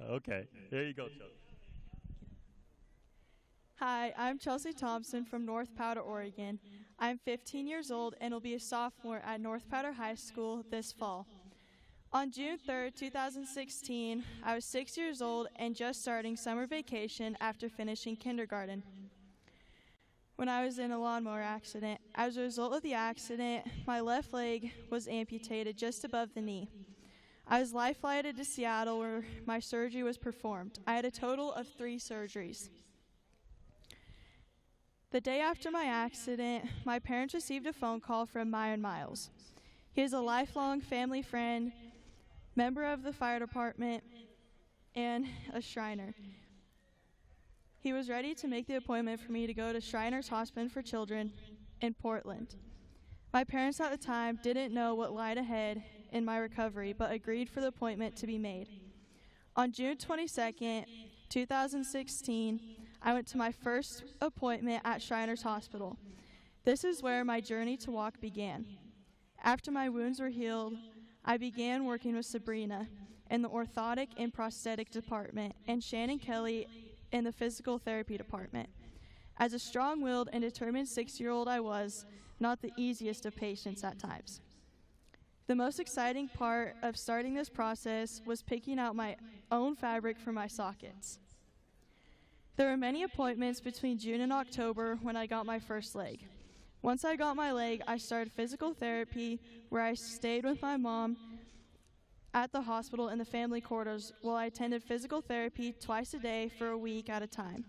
Okay. There you go, Chelsea. Hi, I'm Chelsea Thompson from North Powder, Oregon. I'm 15 years old and will be a sophomore at North Powder High School this fall. On June 3rd, 2016, I was 6 years old and just starting summer vacation after finishing kindergarten when I was in a lawnmower accident. As a result of the accident, my left leg was amputated just above the knee. I was life-flighted to Seattle where my surgery was performed. I had a total of 3 surgeries. The day after my accident, my parents received a phone call from Myron Miles. He is a lifelong family friend, member of the fire department, and a Shriner. He was ready to make the appointment for me to go to Shriners Hospital for Children in Portland. My parents at the time didn't know what lied ahead in my recovery, but agreed for the appointment to be made. On June 22nd, 2016, I went to my first appointment at Shriners Hospital. This is where my journey to walk began. After my wounds were healed, I began working with Sabrina in the orthotic and prosthetic department and Shannon Kelly in the physical therapy department. As a strong-willed and determined 6-year-old, I was not the easiest of patients at times. The most exciting part of starting this process was picking out my own fabric for my sockets. There were many appointments between June and October when I got my first leg. Once I got my leg, I started physical therapy where I stayed with my mom at the hospital in the family quarters while I attended physical therapy twice a day for a week at a time.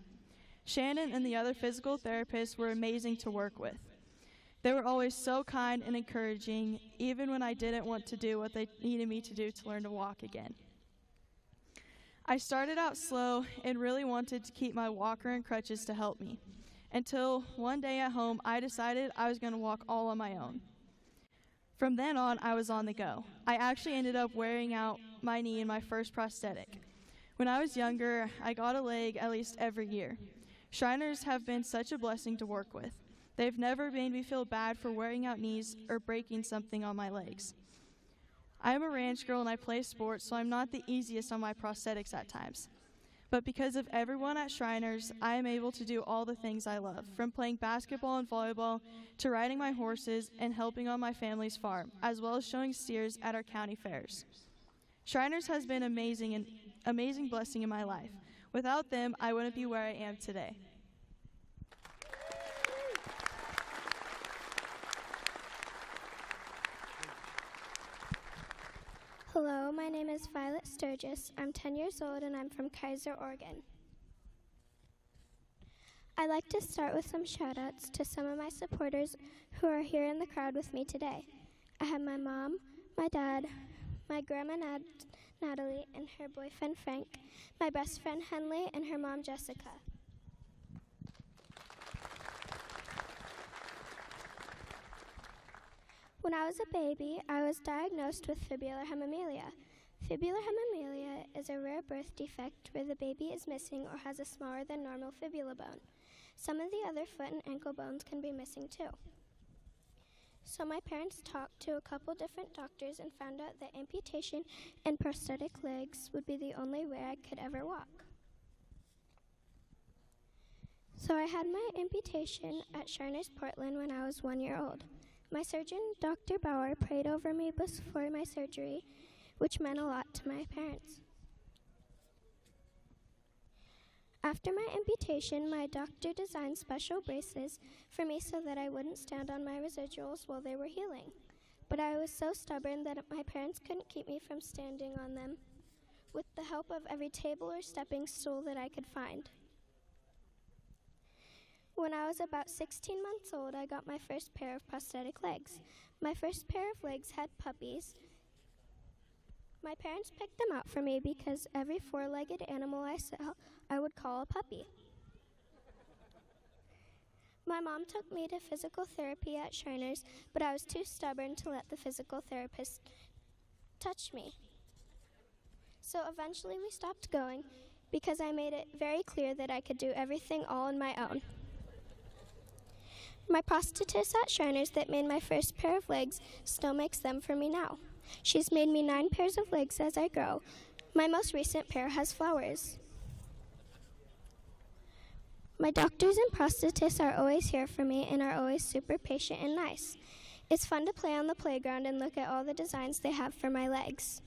Shannon and the other physical therapists were amazing to work with. They were always so kind and encouraging, even when I didn't want to do what they needed me to do to learn to walk again. I started out slow and really wanted to keep my walker and crutches to help me, until one day at home I decided I was going to walk all on my own. From then on, I was on the go. I actually ended up wearing out my knee in my first prosthetic. When I was younger, I got a leg at least every year. Shriners have been such a blessing to work with. They've never made me feel bad for wearing out knees or breaking something on my legs. I am a ranch girl and I play sports, so I'm not the easiest on my prosthetics at times. But because of everyone at Shriners, I am able to do all the things I love, from playing basketball and volleyball to riding my horses and helping on my family's farm, as well as showing steers at our county fairs. Shriners has been an amazing blessing in my life. Without them, I wouldn't be where I am today. Hello, my name is Violet Sturgis. I'm 10 years old and I'm from Kaiser, Oregon. I'd like to start with some shout-outs to some of my supporters who are here in the crowd with me today. I have my mom, my dad, my grandma Natalie and her boyfriend Frank, my best friend Henley and her mom Jessica. When I was a baby, I was diagnosed with fibular hemimelia. Fibular hemimelia is a rare birth defect where the baby is missing or has a smaller than normal fibula bone. Some of the other foot and ankle bones can be missing too. So my parents talked to a couple different doctors and found out that amputation and prosthetic legs would be the only way I could ever walk. So I had my amputation at Shriners Portland when I was 1 year old. My surgeon, Dr. Bauer, prayed over me before my surgery, which meant a lot to my parents. After my amputation, my doctor designed special braces for me so that I wouldn't stand on my residuals while they were healing. But I was so stubborn that my parents couldn't keep me from standing on them with the help of every table or stepping stool that I could find. When I was about 16 months old, I got my first pair of prosthetic legs. My first pair of legs had puppies. My parents picked them out for me because every four-legged animal I saw, I would call a puppy. My mom took me to physical therapy at Shriners, but I was too stubborn to let the physical therapist touch me. So eventually we stopped going because I made it very clear that I could do everything all on my own. My prosthetist at Shriners that made my first pair of legs still makes them for me now. She's made me 9 pairs of legs as I grow. My most recent pair has flowers. My doctors and prosthetists are always here for me and are always super patient and nice. It's fun to play on the playground and look at all the designs they have for my legs.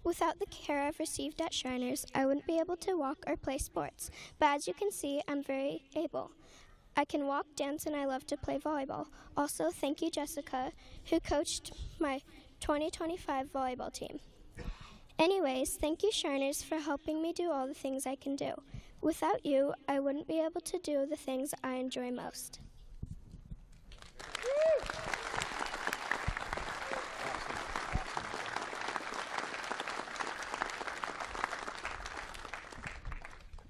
Without the care I've received at Shriners, I wouldn't be able to walk or play sports. But as you can see, I'm very able. I can walk, dance, and I love to play volleyball. Also, thank you, Jessica, who coached my 2025 volleyball team. Anyways, thank you, Shriners, for helping me do all the things I can do. Without you, I wouldn't be able to do the things I enjoy most.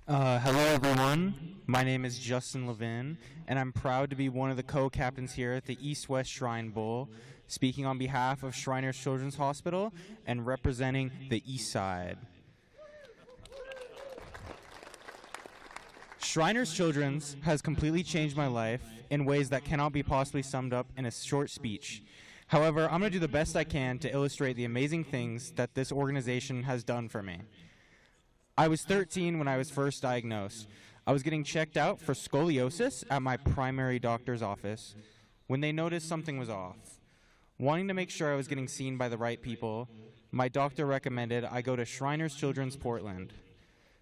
Hello everyone, my name is Justin Levin, and I'm proud to be one of the co-captains here at the East-West Shrine Bowl, speaking on behalf of Shriners Children's Hospital and representing the East Side. Shriners Children's has completely changed my life in ways that cannot be possibly summed up in a short speech. However, I'm going to do the best I can to illustrate the amazing things that this organization has done for me. I was 13 when I was first diagnosed. I was getting checked out for scoliosis at my primary doctor's office when they noticed something was off. Wanting to make sure I was getting seen by the right people, my doctor recommended I go to Shriners Children's Portland.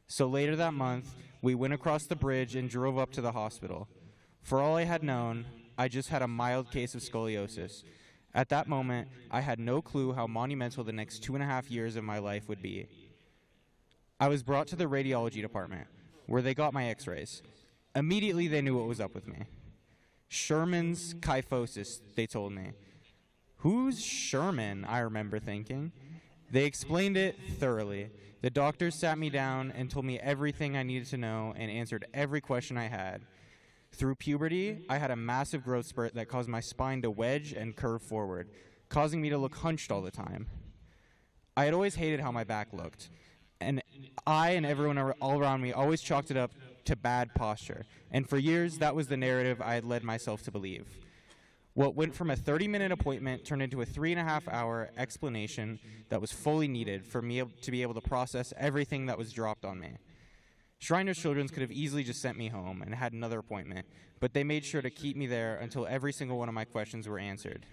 So later that month, we went across the bridge and drove up to the hospital. For all I had known, I just had a mild case of scoliosis. At that moment, I had no clue how monumental the next 2.5 years of my life would be. I was brought to the radiology department, where they got my x-rays. Immediately, they knew what was up with me. Sherman's kyphosis, they told me. Who's Sherman? I remember thinking. They explained it thoroughly. The doctors sat me down and told me everything I needed to know and answered every question I had. Through puberty, I had a massive growth spurt that caused my spine to wedge and curve forward, causing me to look hunched all the time. I had always hated how my back looked, and I and everyone all around me always chalked it up to bad posture, and for years that was the narrative I had led myself to believe. What went from a 30-minute appointment turned into a 3.5-hour explanation that was fully needed for me to be able to process everything that was dropped on me. Shriners Children's could have easily just sent me home and had another appointment, but they made sure to keep me there until every single one of my questions were answered.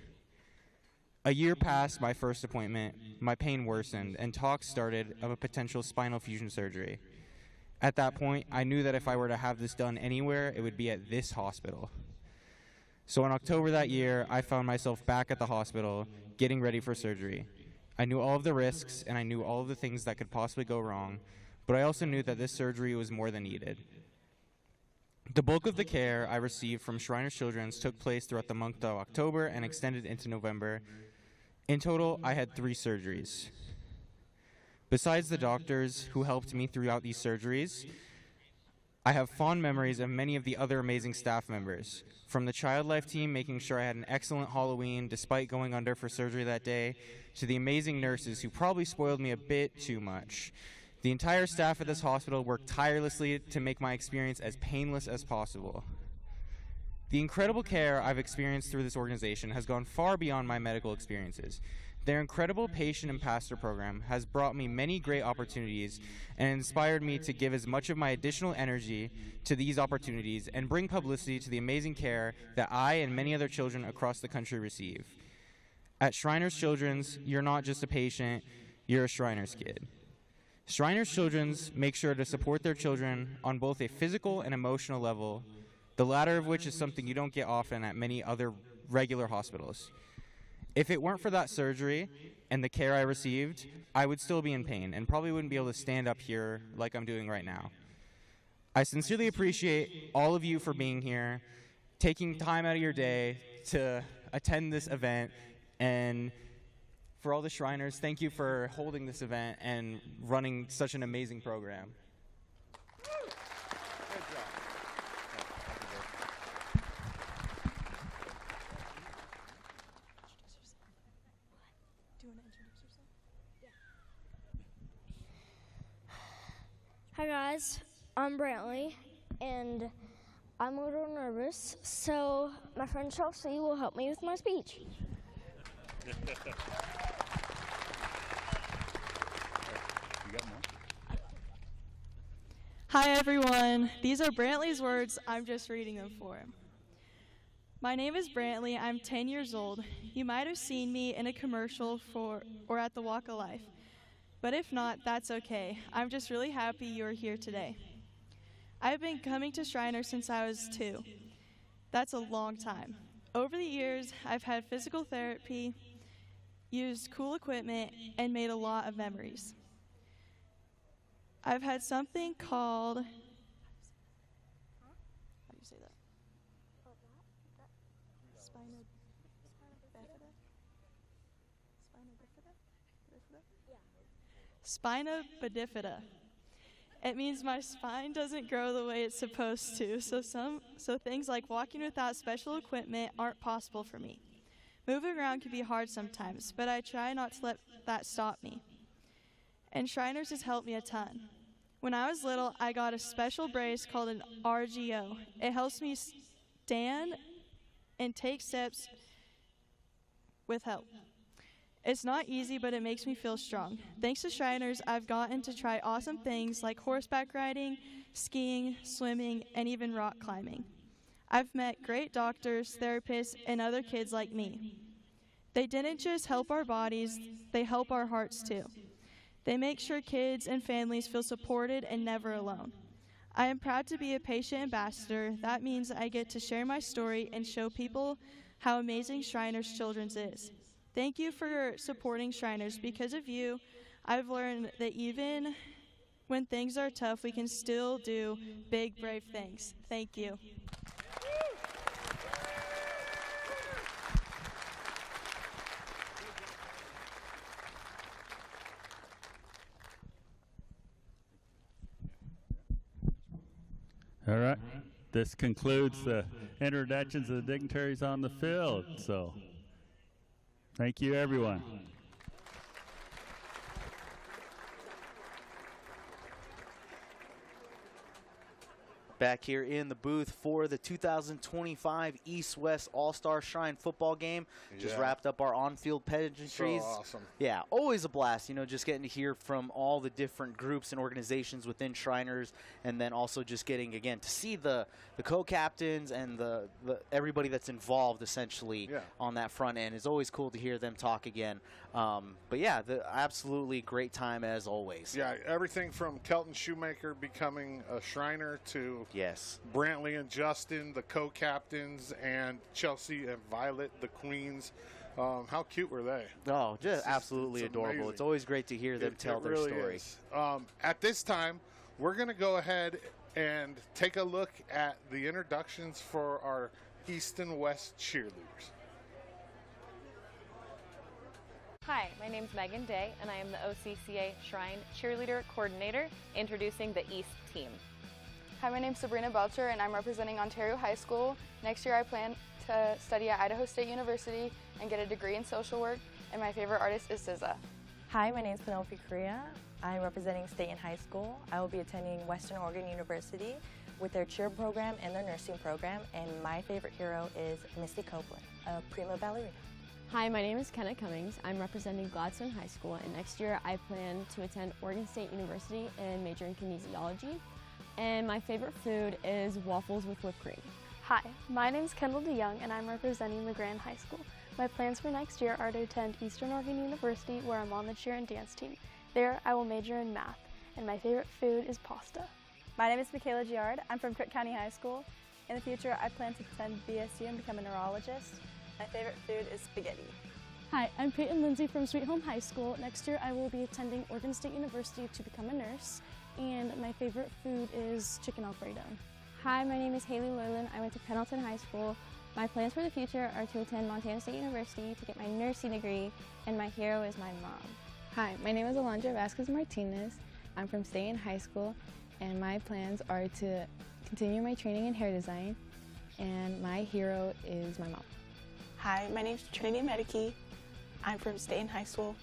A year past my first appointment, my pain worsened, and talks started of a potential spinal fusion surgery. At that point, I knew that if I were to have this done anywhere, it would be at this hospital. So in October that year, I found myself back at the hospital, getting ready for surgery. I knew all of the risks, and I knew all of the things that could possibly go wrong, but I also knew that this surgery was more than needed. The bulk of the care I received from Shriners Children's took place throughout the month of October and extended into November. In total, I had 3 surgeries. Besides the doctors who helped me throughout these surgeries, I have fond memories of many of the other amazing staff members, from the Child Life team making sure I had an excellent Halloween despite going under for surgery that day, to the amazing nurses who probably spoiled me a bit too much. The entire staff at this hospital worked tirelessly to make my experience as painless as possible. The incredible care I've experienced through this organization has gone far beyond my medical experiences. Their incredible patient ambassador program has brought me many great opportunities and inspired me to give as much of my additional energy to these opportunities and bring publicity to the amazing care that I and many other children across the country receive. At Shriners Children's, you're not just a patient, you're a Shriners kid. Shriners Children's make sure to support their children on both a physical and emotional level, the latter of which is something you don't get often at many other regular hospitals. If it weren't for that surgery and the care I received, I would still be in pain and probably wouldn't be able to stand up here like I'm doing right now. I sincerely appreciate all of you for being here, taking time out of your day to attend this event, and for all the Shriners, thank you for holding this event and running such an amazing program. Hi guys, I'm Brantley, and I'm a little nervous, so my friend Chelsea will help me with my speech. Hi everyone, these are Brantley's words, I'm just reading them for him. My name is Brantley, I'm 10 years old. You might have seen me in a commercial or at the Walk of Life. But if not, that's okay. I'm just really happy you're here today. I've been coming to Shriners since I was 2. That's a long time. Over the years, I've had physical therapy, used cool equipment, and made a lot of memories. I've had something called, how do you say that? Spina bifida. It means my spine doesn't grow the way it's supposed to, so things like walking without special equipment aren't possible for me. Moving around can be hard sometimes, but I try not to let that stop me. And Shriners has helped me a ton. When I was little, I got a special brace called an RGO. It helps me stand and take steps with help. It's not easy, but it makes me feel strong. Thanks to Shriners, I've gotten to try awesome things like horseback riding, skiing, swimming, and even rock climbing. I've met great doctors, therapists, and other kids like me. They didn't just help our bodies, they help our hearts too. They make sure kids and families feel supported and never alone. I am proud to be a patient ambassador. That means I get to share my story and show people how amazing Shriners Children's is. Thank you for supporting Shriners. Because of you, I've learned that even when things are tough, we can still do big, brave things. Thank you. All right. This concludes the introductions of the dignitaries on the field. So, thank you, everyone. Back here in the booth for the 2025 East-West All-Star Shrine football game. Just Yeah. wrapped up our on-field pageantries. So awesome. Yeah, always a blast, you know, just getting to hear from all the different groups and organizations within Shriners, and then also just getting, again, to see the co-captains and the everybody that's involved, essentially, on that front end. It's always cool to hear them talk again. But, yeah, absolutely great time as always. Yeah, everything from Kelton Shoemaker becoming a Shriner to Brantley and Justin, the co-captains, and Chelsea and Violet, the queens. How cute were they? Oh, just absolutely adorable. amazing. It's always great to hear them tell It their really story. is. At this time, we're going to go ahead and take a look at the introductions for our East and West cheerleaders. Hi, my name is Megan Day, and I am the OCCA Shrine Cheerleader Coordinator, introducing the East team. Hi, my name is Sabrina Belcher, and I'm representing Ontario High School. Next year, I plan to study at Idaho State University and get a degree in social work, and my favorite artist is SZA. Hi, my name is Penelope Correa. I'm representing Staten High School. I will be attending Western Oregon University with their cheer program and their nursing program, and my favorite hero is Misty Copeland, a prima ballerina. Hi, my name is Kenna Cummings. I'm representing Gladstone High School, and next year I plan to attend Oregon State University and major in kinesiology. And my favorite food is waffles with whipped cream. Hi, my name is Kendall DeYoung, and I'm representing LeGrand High School. My plans for next year are to attend Eastern Oregon University, where I'm on the cheer and dance team. There, I will major in math, and my favorite food is pasta. My name is Michaela Giard. I'm from Cook County High School. In the future, I plan to attend BSU and become a neurologist. My favorite food is spaghetti. Hi, I'm Peyton Lindsay from Sweet Home High School. Next year, I will be attending Oregon State University to become a nurse, and my favorite food is chicken Alfredo. Hi, my name is Haley Loyland. I went to Pendleton High School. My plans for the future are to attend Montana State University to get my nursing degree, and my hero is my mom. Hi, my name is Alondra Vasquez Martinez. I'm from Staten High School, and my plans are to continue my training in hair design, and my hero is my mom. Hi, my name is Trinity Medicki. I'm from Staten High School.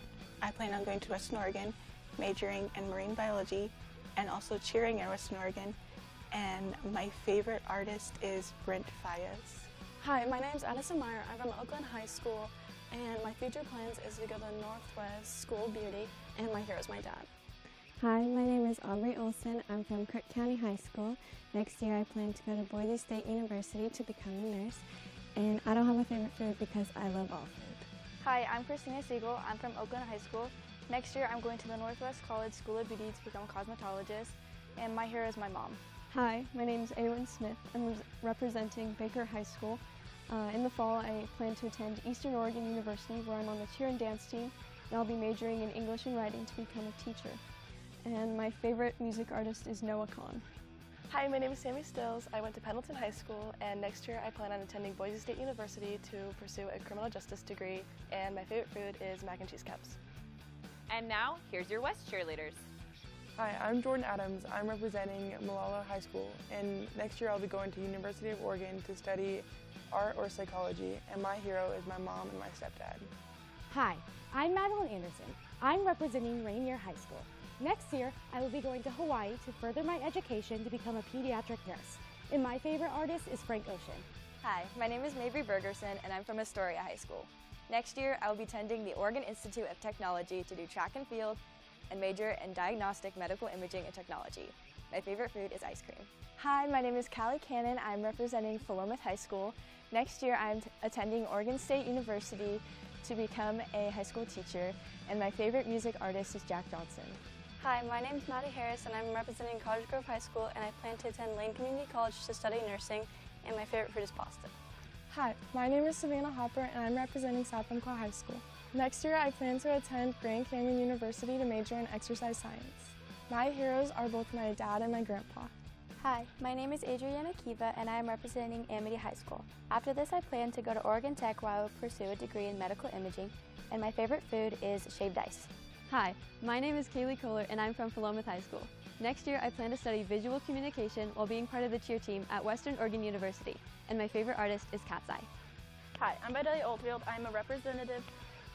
I plan on going to Western Oregon, majoring in marine biology, and also cheering in Western Oregon. And my favorite artist is Brent Fayez. Hi, my name is Addison Meyer. I'm from Oakland High School, and my future plans is to go to Northwest School of Beauty, and my hero is my dad. Hi, my name is Aubrey Olson. I'm from Cook County High School. Next year, I plan to go to Boise State University to become a nurse, and I don't have a favorite food because I love all food. Hi, I'm Christina Siegel. I'm from Oakland High School. Next year, I'm going to the Northwest College School of Beauty to become a cosmetologist, and my hero is my mom. Hi, my name is Awen Smith. I'm representing Baker High School. In the fall, I plan to attend Eastern Oregon University, where I'm on the cheer and dance team, and I'll be majoring in English and writing to become a teacher. And my favorite music artist is Noah Kahan. Hi, my name is Sammy Stills. I went to Pendleton High School, and next year I plan on attending Boise State University to pursue a criminal justice degree, and my favorite food is mac and cheese cups. And now, here's your West cheerleaders. Hi, I'm Jordan Adams. I'm representing Malala High School, and next year I'll be going to University of Oregon to study art or psychology, and my hero is my mom and my stepdad. Hi, I'm Madeline Anderson. I'm representing Rainier High School. Next year, I will be going to Hawaii to further my education to become a pediatric nurse. And my favorite artist is Frank Ocean. Hi, my name is Mabry Bergerson, and I'm from Astoria High School. Next year, I will be attending the Oregon Institute of Technology to do track and field and major in diagnostic medical imaging and technology. My favorite food is ice cream. Hi, my name is Callie Cannon. I'm representing Philomath High School. Next year, I'm attending Oregon State University to become a high school teacher, and my favorite music artist is Jack Johnson. Hi, my name is Maddie Harris, and I'm representing Cottage Grove High School, and I plan to attend Lane Community College to study nursing, and my favorite food is pasta. Hi, my name is Savannah Hopper, and I'm representing South Umpqua High School. Next year, I plan to attend Grand Canyon University to major in exercise science. My heroes are both my dad and my grandpa. Hi, my name is Adriana Kiva, and I am representing Amity High School. After this, I plan to go to Oregon Tech, where I will pursue a degree in medical imaging, and my favorite food is shaved ice. Hi, my name is Kaylee Kohler, and I'm from Philomath High School. Next year, I plan to study visual communication while being part of the cheer team at Western Oregon University, and my favorite artist is Cat's Eye. Hi, I'm Bedelia Oldfield. I'm a representative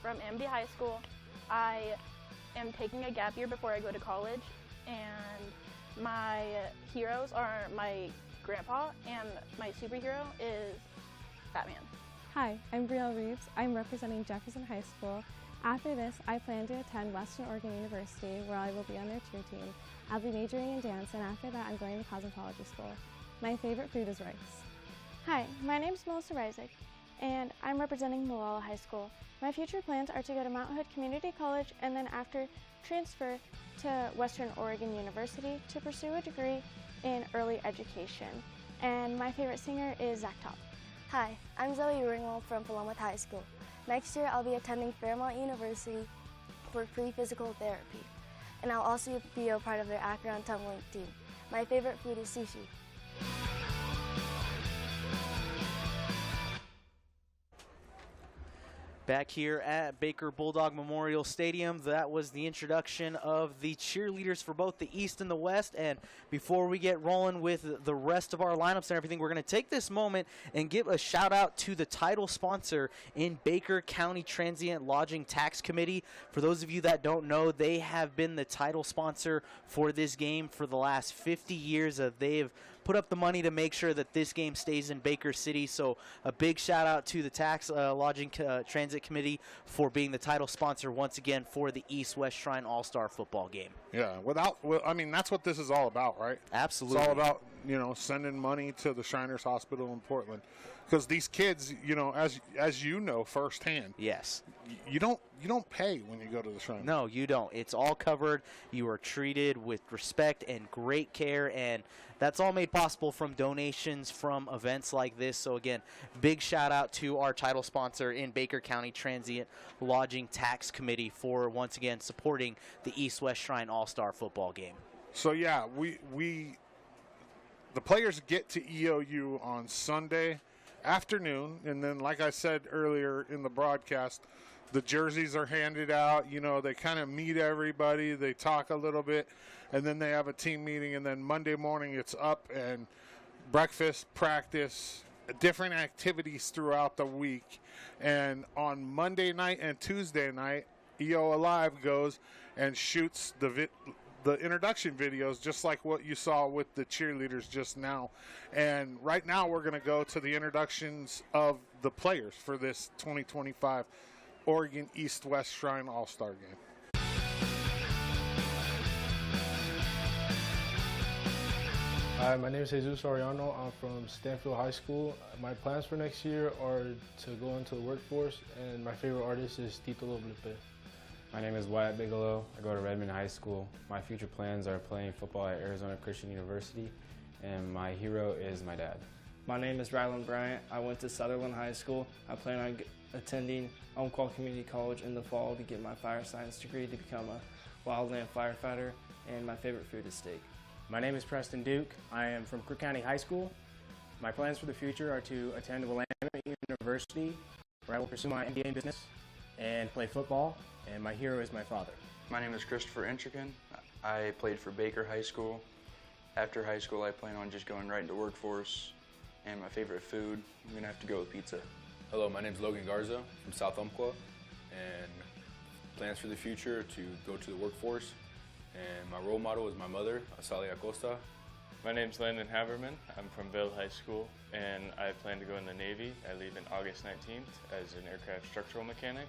from Amity High School. I am taking a gap year before I go to college, and my heroes are my Grandpa, and my superhero is Batman. Hi, I'm Brielle Reeves. I'm representing Jefferson High School. After this, I plan to attend Western Oregon University, where I will be on their cheer team. I'll be majoring in dance, and after that, I'm going to cosmetology school. My favorite food is rice. Hi, my name is Melissa Reisig, and I'm representing Molalla High School. My future plans are to go to Mount Hood Community College and then after transfer to Western Oregon University to pursue a degree in early education. And my favorite singer is Zach Top. Hi, I'm Zoe Ringwald from Philomath High School. Next year I'll be attending Fairmont University for pre-physical therapy, and I'll also be a part of their acrobat tumbling team. My favorite food is sushi. Back here at Baker Bulldog Memorial Stadium, that was the introduction of the cheerleaders for both the East and the West. And before we get rolling with the rest of our lineups and everything, we're going to take this moment and give a shout out to the title sponsor in Baker County Transient Lodging Tax Committee. For those of you that don't know, they have been the title sponsor for this game for the last 50 years. They've put up the money to make sure that this game stays in Baker City. So a big shout out to the Tax Lodging Transit Committee for being the title sponsor once again for the East-West Shrine All-Star football game. Yeah, I mean, that's what this is all about, right? Absolutely. It's all about, sending money to the Shriners Hospital in Portland. Because these kids, as you know firsthand. Yes. You don't pay when you go to the Shrine. No, you don't. It's all covered. You are treated with respect and great care, and that's all made possible from donations from events like this. So again, big shout out to our title sponsor in Baker County Transient Lodging Tax Committee for once again supporting the East-West Shrine All-Star football game. So yeah, the players get to EOU on Sunday afternoon, and then like I said earlier in the broadcast, the jerseys are handed out. They kind of meet everybody, they talk a little bit, and then they have a team meeting, and then Monday morning it's up and breakfast, practice, different activities throughout the week. And on Monday night and Tuesday night, EO Alive goes and shoots the introduction videos, just like what you saw with the cheerleaders just now. And right now we're going to go to the introductions of the players for this 2025 Oregon East-West Shrine All-Star game. Hi, my name is Jesus Ariano. I'm from Stanfield High School. My plans for next year are to go into the workforce, and my favorite artist is Tito Loblipe. My name is Wyatt Bigelow. I go to Redmond High School. My future plans are playing football at Arizona Christian University, and my hero is my dad. My name is Rylan Bryant. I went to Sutherland High School. I plan on attending Umpqua Community College in the fall to get my fire science degree to become a wildland firefighter, and my favorite food is steak. My name is Preston Duke. I am from Crook County High School. My plans for the future are to attend Willamette University, where I will pursue my MBA in business and play football, and my hero is my father. My name is Christopher Intrican. I played for Baker High School. After high school, I plan on just going right into workforce, and my favorite food, I'm going to have to go with pizza. Hello, my name is Logan Garza from South Umpqua, and plans for the future to go to the workforce, and my role model is my mother, Asali Acosta. My name's Landon Haberman. I'm from Vail High School, and I plan to go in the Navy. I leave on August 19th as an aircraft structural mechanic,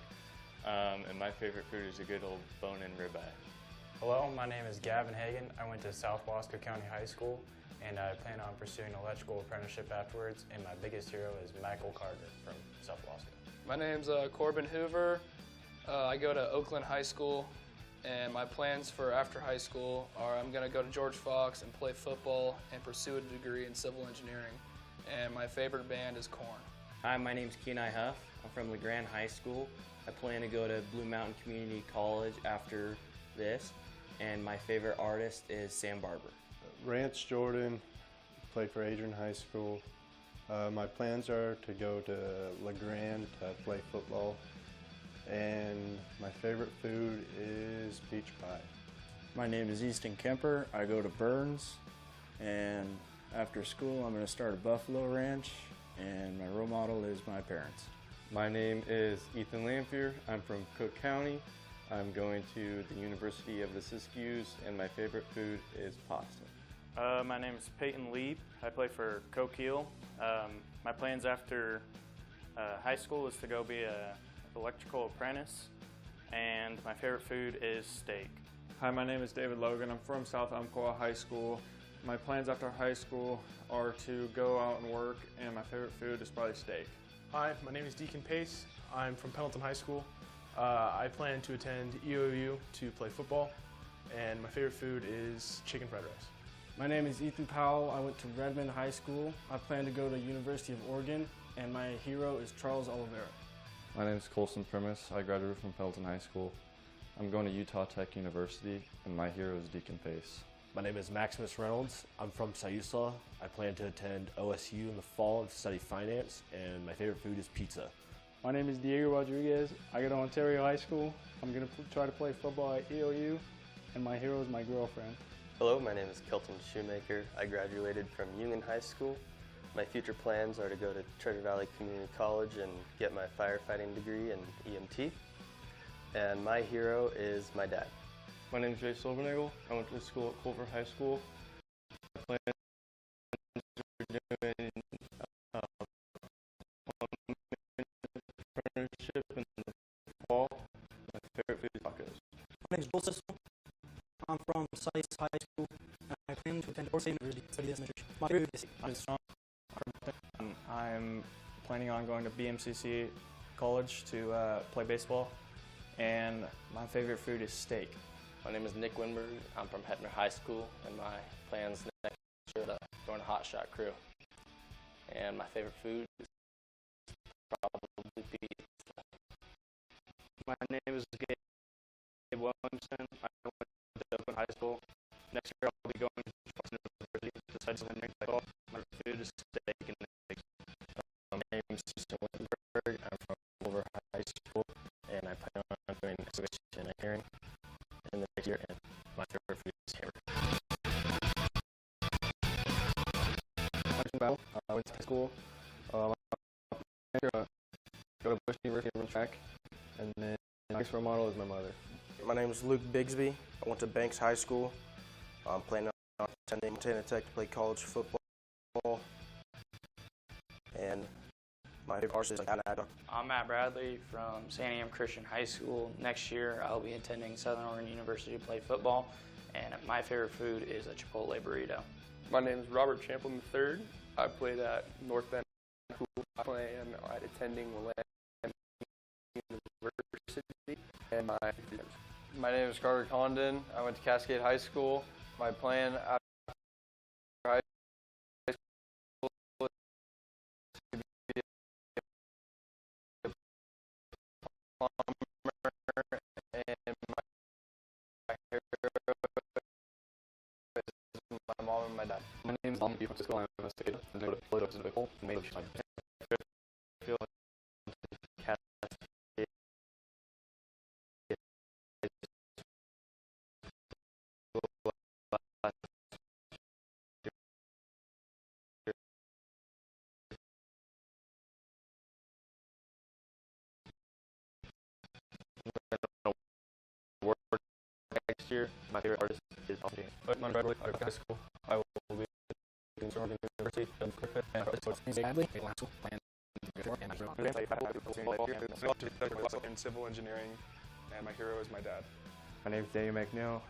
and my favorite food is a good old bone-in ribeye. Hello, my name is Gavin Hagan. I went to South Wasco County High School, and I plan on pursuing an electrical apprenticeship afterwards, and my biggest hero is Michael Carter from South Wasco. My name's Corbin Hoover. I go to Oakland High School, and my plans for after high school are I'm going to go to George Fox and play football and pursue a degree in civil engineering, and my favorite band is Korn. Hi, my name's Kenai Huff. I'm from LeGrand High School. I plan to go to Blue Mountain Community College after this, and my favorite artist is Sam Barber. Rance Jordan, played for Adrian High School. My plans are to go to LeGrand to play football, and my favorite food is peach pie. My name is Easton Kemper. I go to Burns, and after school I'm going to start a buffalo ranch, and my role model is my parents. My name is Ethan Lamphere. I'm from Cook County. I'm going to the University of the Siskiyous, and my favorite food is pasta. My name is Peyton Lieb. I play for Coquille. My plans after high school is to go be an electrical apprentice, and my favorite food is steak. Hi, my name is David Logan. I'm from South Umpqua High School. My plans after high school are to go out and work, and my favorite food is probably steak. Hi, my name is Deacon Pace. I'm from Pendleton High School. I plan to attend EOU to play football, and my favorite food is chicken fried rice. My name is Ethan Powell. I went to Redmond High School. I plan to go to University of Oregon, and my hero is Charles Oliveira. My name is Colson Primus. I graduated from Pendleton High School. I'm going to Utah Tech University, and my hero is Deacon Pace. My name is Maximus Reynolds. I'm from Sayusa. I plan to attend OSU in the fall to study finance, and my favorite food is pizza. My name is Diego Rodriguez. I go to Ontario High School. I'm going to try to play football at EOU, and my hero is my girlfriend. Hello, my name is Kelton Shoemaker. I graduated from Union High School. My future plans are to go to Treasure Valley Community College and get my firefighting degree in EMT. And my hero is my dad. My name is Jay Silvernagel. I went to school at Culver High School. My plans are doing apprenticeship in the fall. My favorite food is tacos. My name is Joel Sissel. I'm from Sice High School, and I plan to attend Oregon University to study this administration. My favorite food is I'm strong. I'm planning on going to BMCC College to play baseball, and my favorite food is steak. My name is Nick Winberg. I'm from Hetner High School, and my plans next year are to join a hot shot crew. And my favorite food is probably pizza. My name is Gabe Williamson. I went to Oakland High School. Next year I'll be going to Charleston University to study engineering. My food is steak and eggs. My name is Justin Wittenberg. I'm from Culver High School, and I plan on doing excavation engineering in the next year, and my favorite food is hamburger. I went to high school. I go to Bush University and run track, and then my next role model is my mother. My name is Luke Bigsby. I went to Banks High School. I'm planning on attending Montana Tech to play college football. And my favorite artist is Anna. I'm Matt Bradley from Santiam Christian High School. Next year I'll be attending Southern Oregon University to play football, and my favorite food is a Chipotle burrito. My name is Robert Champlin III. I played at North Bend High School. I plan on attending Willamette University, and my name is Carter Condon. I went to Cascade High School. My plan after high school is to be a plumber, and my hero is my mom and my dad. My name is Alan B. from Cisco, Iowa State. I'm going to Plato to the Nicole, and maybe my feel next year. My favorite artist is Austin James. I'm graduating from high school. I will be in Oregon University of Cricket and in civil engineering, and my hero is my dad. My name is Daniel McNeil.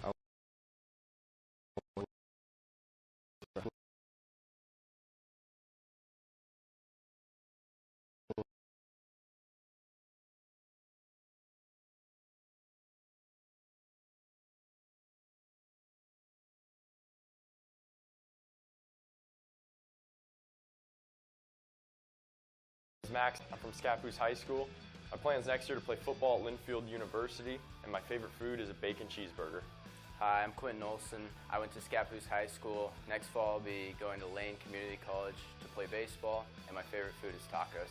Max. I'm from Scappoose High School. My plans next year to play football at Linfield University, and my favorite food is a bacon cheeseburger. Hi, I'm Quentin Olson. I went to Scappoose High School. Next fall I'll be going to Lane Community College to play baseball, and my favorite food is tacos.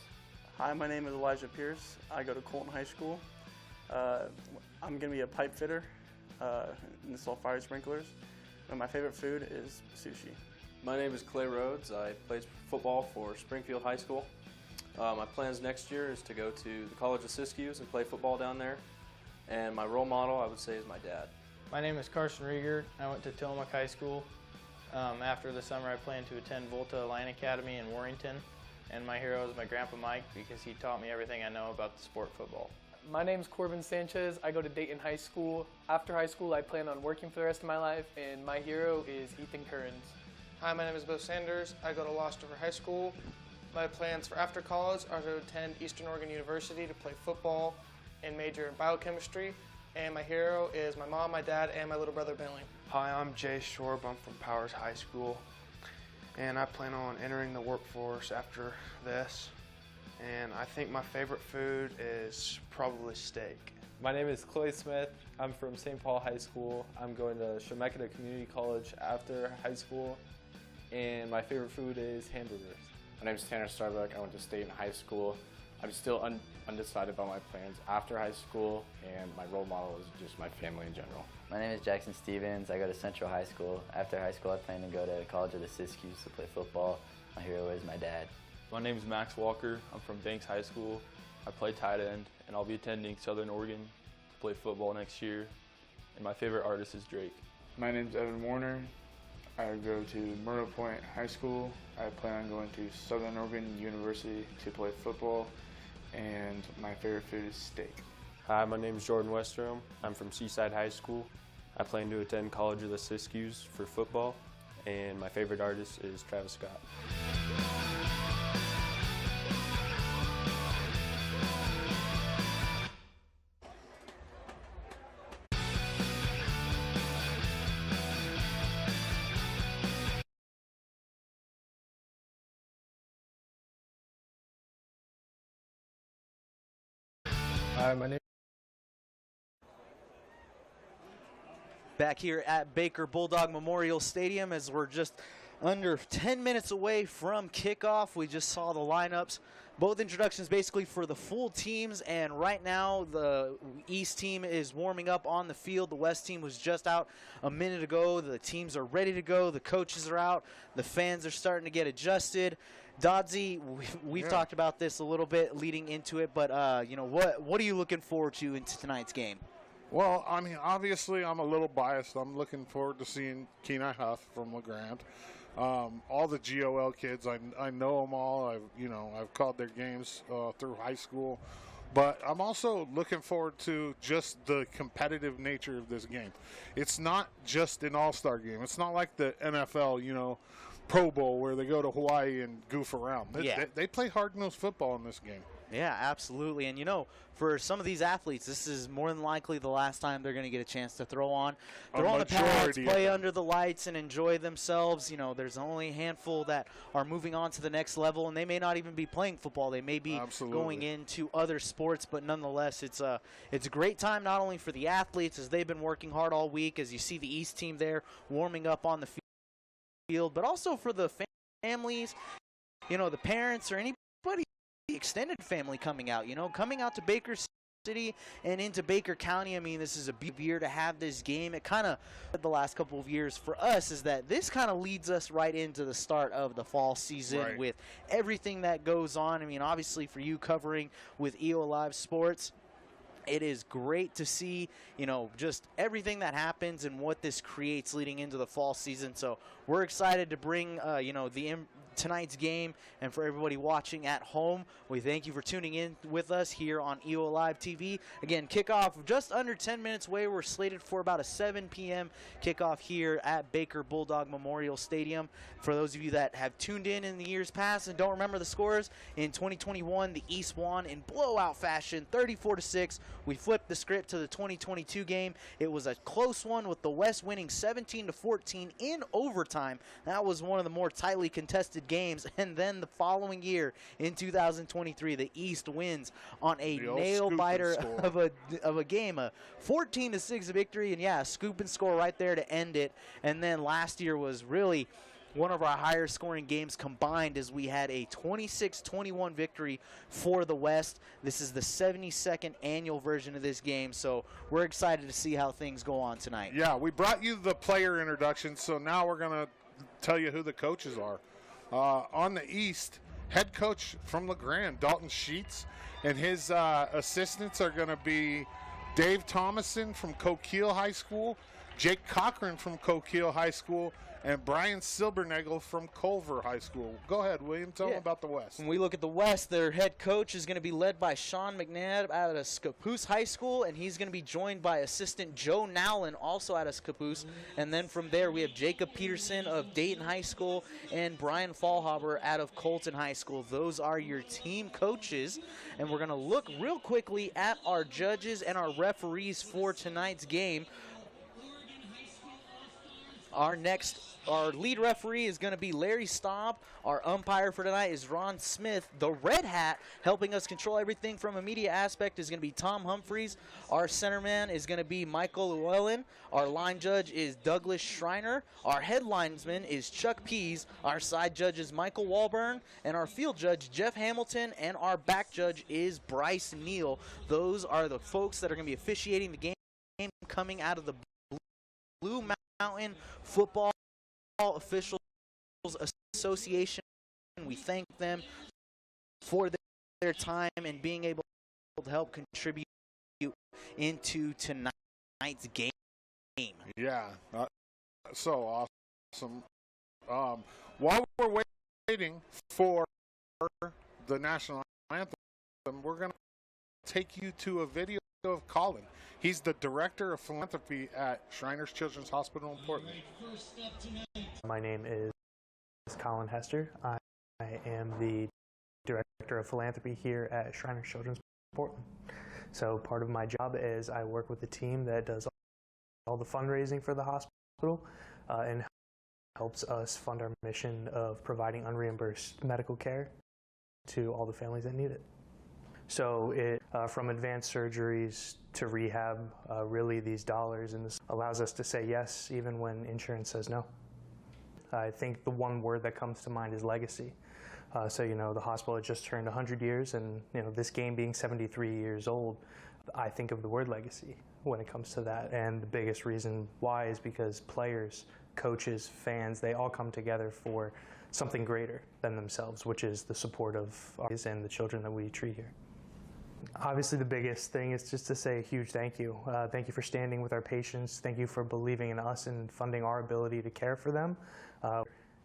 Hi, my name is Elijah Pierce. I go to Colton High School. I'm going to be a pipe fitter and install fire sprinklers. And my favorite food is sushi. My name is Clay Rhodes. I played football for Springfield High School. My plans next year is to go to the College of Siskiyous and play football down there. And my role model, I would say, is my dad. My name is Carson Rieger. I went to Tillamook High School. After the summer, I plan to attend Volta Line Academy in Warrington, and my hero is my grandpa Mike because he taught me everything I know about the sport football. My name's Corbin Sanchez. I go to Dayton High School. After high school, I plan on working for the rest of my life, and my hero is Ethan Kearns. Hi, my name is Bo Sanders. I go to Lost River High School. My plans for after college are to attend Eastern Oregon University to play football and major in biochemistry. And my hero is my mom, my dad, and my little brother Bentley. Hi, I'm Jay Shorb. I'm from Powers High School, and I plan on entering the workforce after this. And I think my favorite food is probably steak. My name is Clay Smith. I'm from St. Paul High School. I'm going to Chemeketa Community College after high school, and my favorite food is hamburgers. My name is Tanner Starbuck. I went to State in high school. I'm still undecided about my plans after high school, and my role model is just my family in general. My name is Jackson Stevens. I go to Central High School. After high school, I plan to go to College of the Siskiyous to play football. My hero is my dad. My name is Max Walker. I'm from Banks High School. I play tight end, and I'll be attending Southern Oregon to play football next year. And my favorite artist is Drake. My name's Evan Warner. I go to Myrtle Point High School. I plan on going to Southern Oregon University to play football, and my favorite food is steak. Hi, my name is Jordan Westrom. I'm from Seaside High School. I plan to attend College of the Siskiyous for football, and my favorite artist is Travis Scott. Hi, my name. Back here at Baker Bulldog Memorial Stadium as we're just under 10 minutes away from kickoff. We just saw the lineups. Both introductions basically for the full teams, and right now the East team is warming up on the field. The West team was just out a minute ago. The teams are ready to go. The coaches are out. The fans are starting to get adjusted. Dodsey, we've talked about this a little bit leading into it, but you know, what are you looking forward to into tonight's game? Well, I mean, obviously I'm a little biased. I'm looking forward to seeing Kenai Huff from LeGrand. All the GOL kids, I know them all. I've called their games through high school, but I'm also looking forward to just the competitive nature of this game. It's not just an all-star game. It's not like the NFL, Pro Bowl where they go to Hawaii and goof around. They play hard-nosed football in this game. Yeah, absolutely. And, for some of these athletes, this is more than likely the last time they're going to get a chance to throw on the pads, play under the lights, and enjoy themselves. There's only a handful that are moving on to the next level, and they may not even be playing football. They may be going into other sports, but nonetheless, it's a great time not only for the athletes as they've been working hard all week, as you see the East team there warming up on the field, but also for the families, the parents or anybody, the extended family coming out, coming out to Baker City and into Baker County. I mean, this is a big year to have this game. It kind of, the last couple of years for us, is that this kind of leads us right into the start of the fall season with everything that goes on. I mean, obviously for you covering with EO Live Sports, it is great to see, just everything that happens and what this creates leading into the fall season. So we're excited to bring, tonight's game, and for everybody watching at home, we thank you for tuning in with us here on EO Live TV. Again, kickoff just under 10 minutes away. We're slated for about a 7 p.m. kickoff here at Baker Bulldog Memorial Stadium. For those of you that have tuned in the years past and don't remember the scores, in 2021, the East won in blowout fashion, 34-6. We flipped the script to the 2022 game. It was a close one with the West winning 17-14 in overtime. That was one of the more tightly contested games. And then the following year in 2023, the East wins on a nail-biter of a game, a 14-6 victory, and a scoop and score right there to end it. And then last year was really one of our higher scoring games combined, as we had a 26-21 victory for the West. This is the 72nd annual version of this game, so we're excited to see how things go on tonight. Yeah, we brought you the player introduction, so now we're going to tell you who the coaches are. On the East, head coach from LeGrand, Dalton Sheets, and his assistants are going to be Dave Thomason from Coquille High School, Jake Cochran from Coquille High School, and Brian Silbernagel from Culver High School. Go ahead, William. Tell them about the West. When we look at the West, their head coach is going to be led by Sean McNabb out of Scappoose High School, and he's going to be joined by assistant Joe Nowlin, also out of Scappoose. And then from there, we have Jacob Peterson of Dayton High School and Brian Fallhaber out of Colton High School. Those are your team coaches. And we're going to look real quickly at our judges and our referees for tonight's game. Our lead referee is going to be Larry Staub. Our umpire for tonight is Ron Smith. The red hat helping us control everything from a media aspect is going to be Tom Humphreys. Our centerman is going to be Michael Llewellyn. Our line judge is Douglas Schreiner. Our head linesman is Chuck Pease. Our side judge is Michael Walburn. And our field judge, Jeff Hamilton. And our back judge is Bryce Neal. Those are the folks that are going to be officiating the game coming out of the Blue Mountain Football Officials Association. We thank them for their time and being able to help contribute into tonight's game. Yeah, so awesome. While we're waiting for the national anthem, we're going to take you to a video of Colin. He's the Director of Philanthropy at Shriners Children's Hospital in Portland. My name is Colin Hester. I am the Director of Philanthropy here at Shriners Children's Portland. So part of my job is I work with the team that does all the fundraising for the hospital and helps us fund our mission of providing unreimbursed medical care to all the families that need it. So from advanced surgeries to rehab, really these dollars, and this allows us to say yes even when insurance says no. I think the one word that comes to mind is legacy. So, the hospital had just turned 100 years, and, this game being 73 years old, I think of the word legacy when it comes to that. And the biggest reason why is because players, coaches, fans, they all come together for something greater than themselves, which is the support of us and the children that we treat here. Obviously, the biggest thing is just to say a huge thank you. Thank you for standing with our patients. Thank you for believing in us and funding our ability to care for them.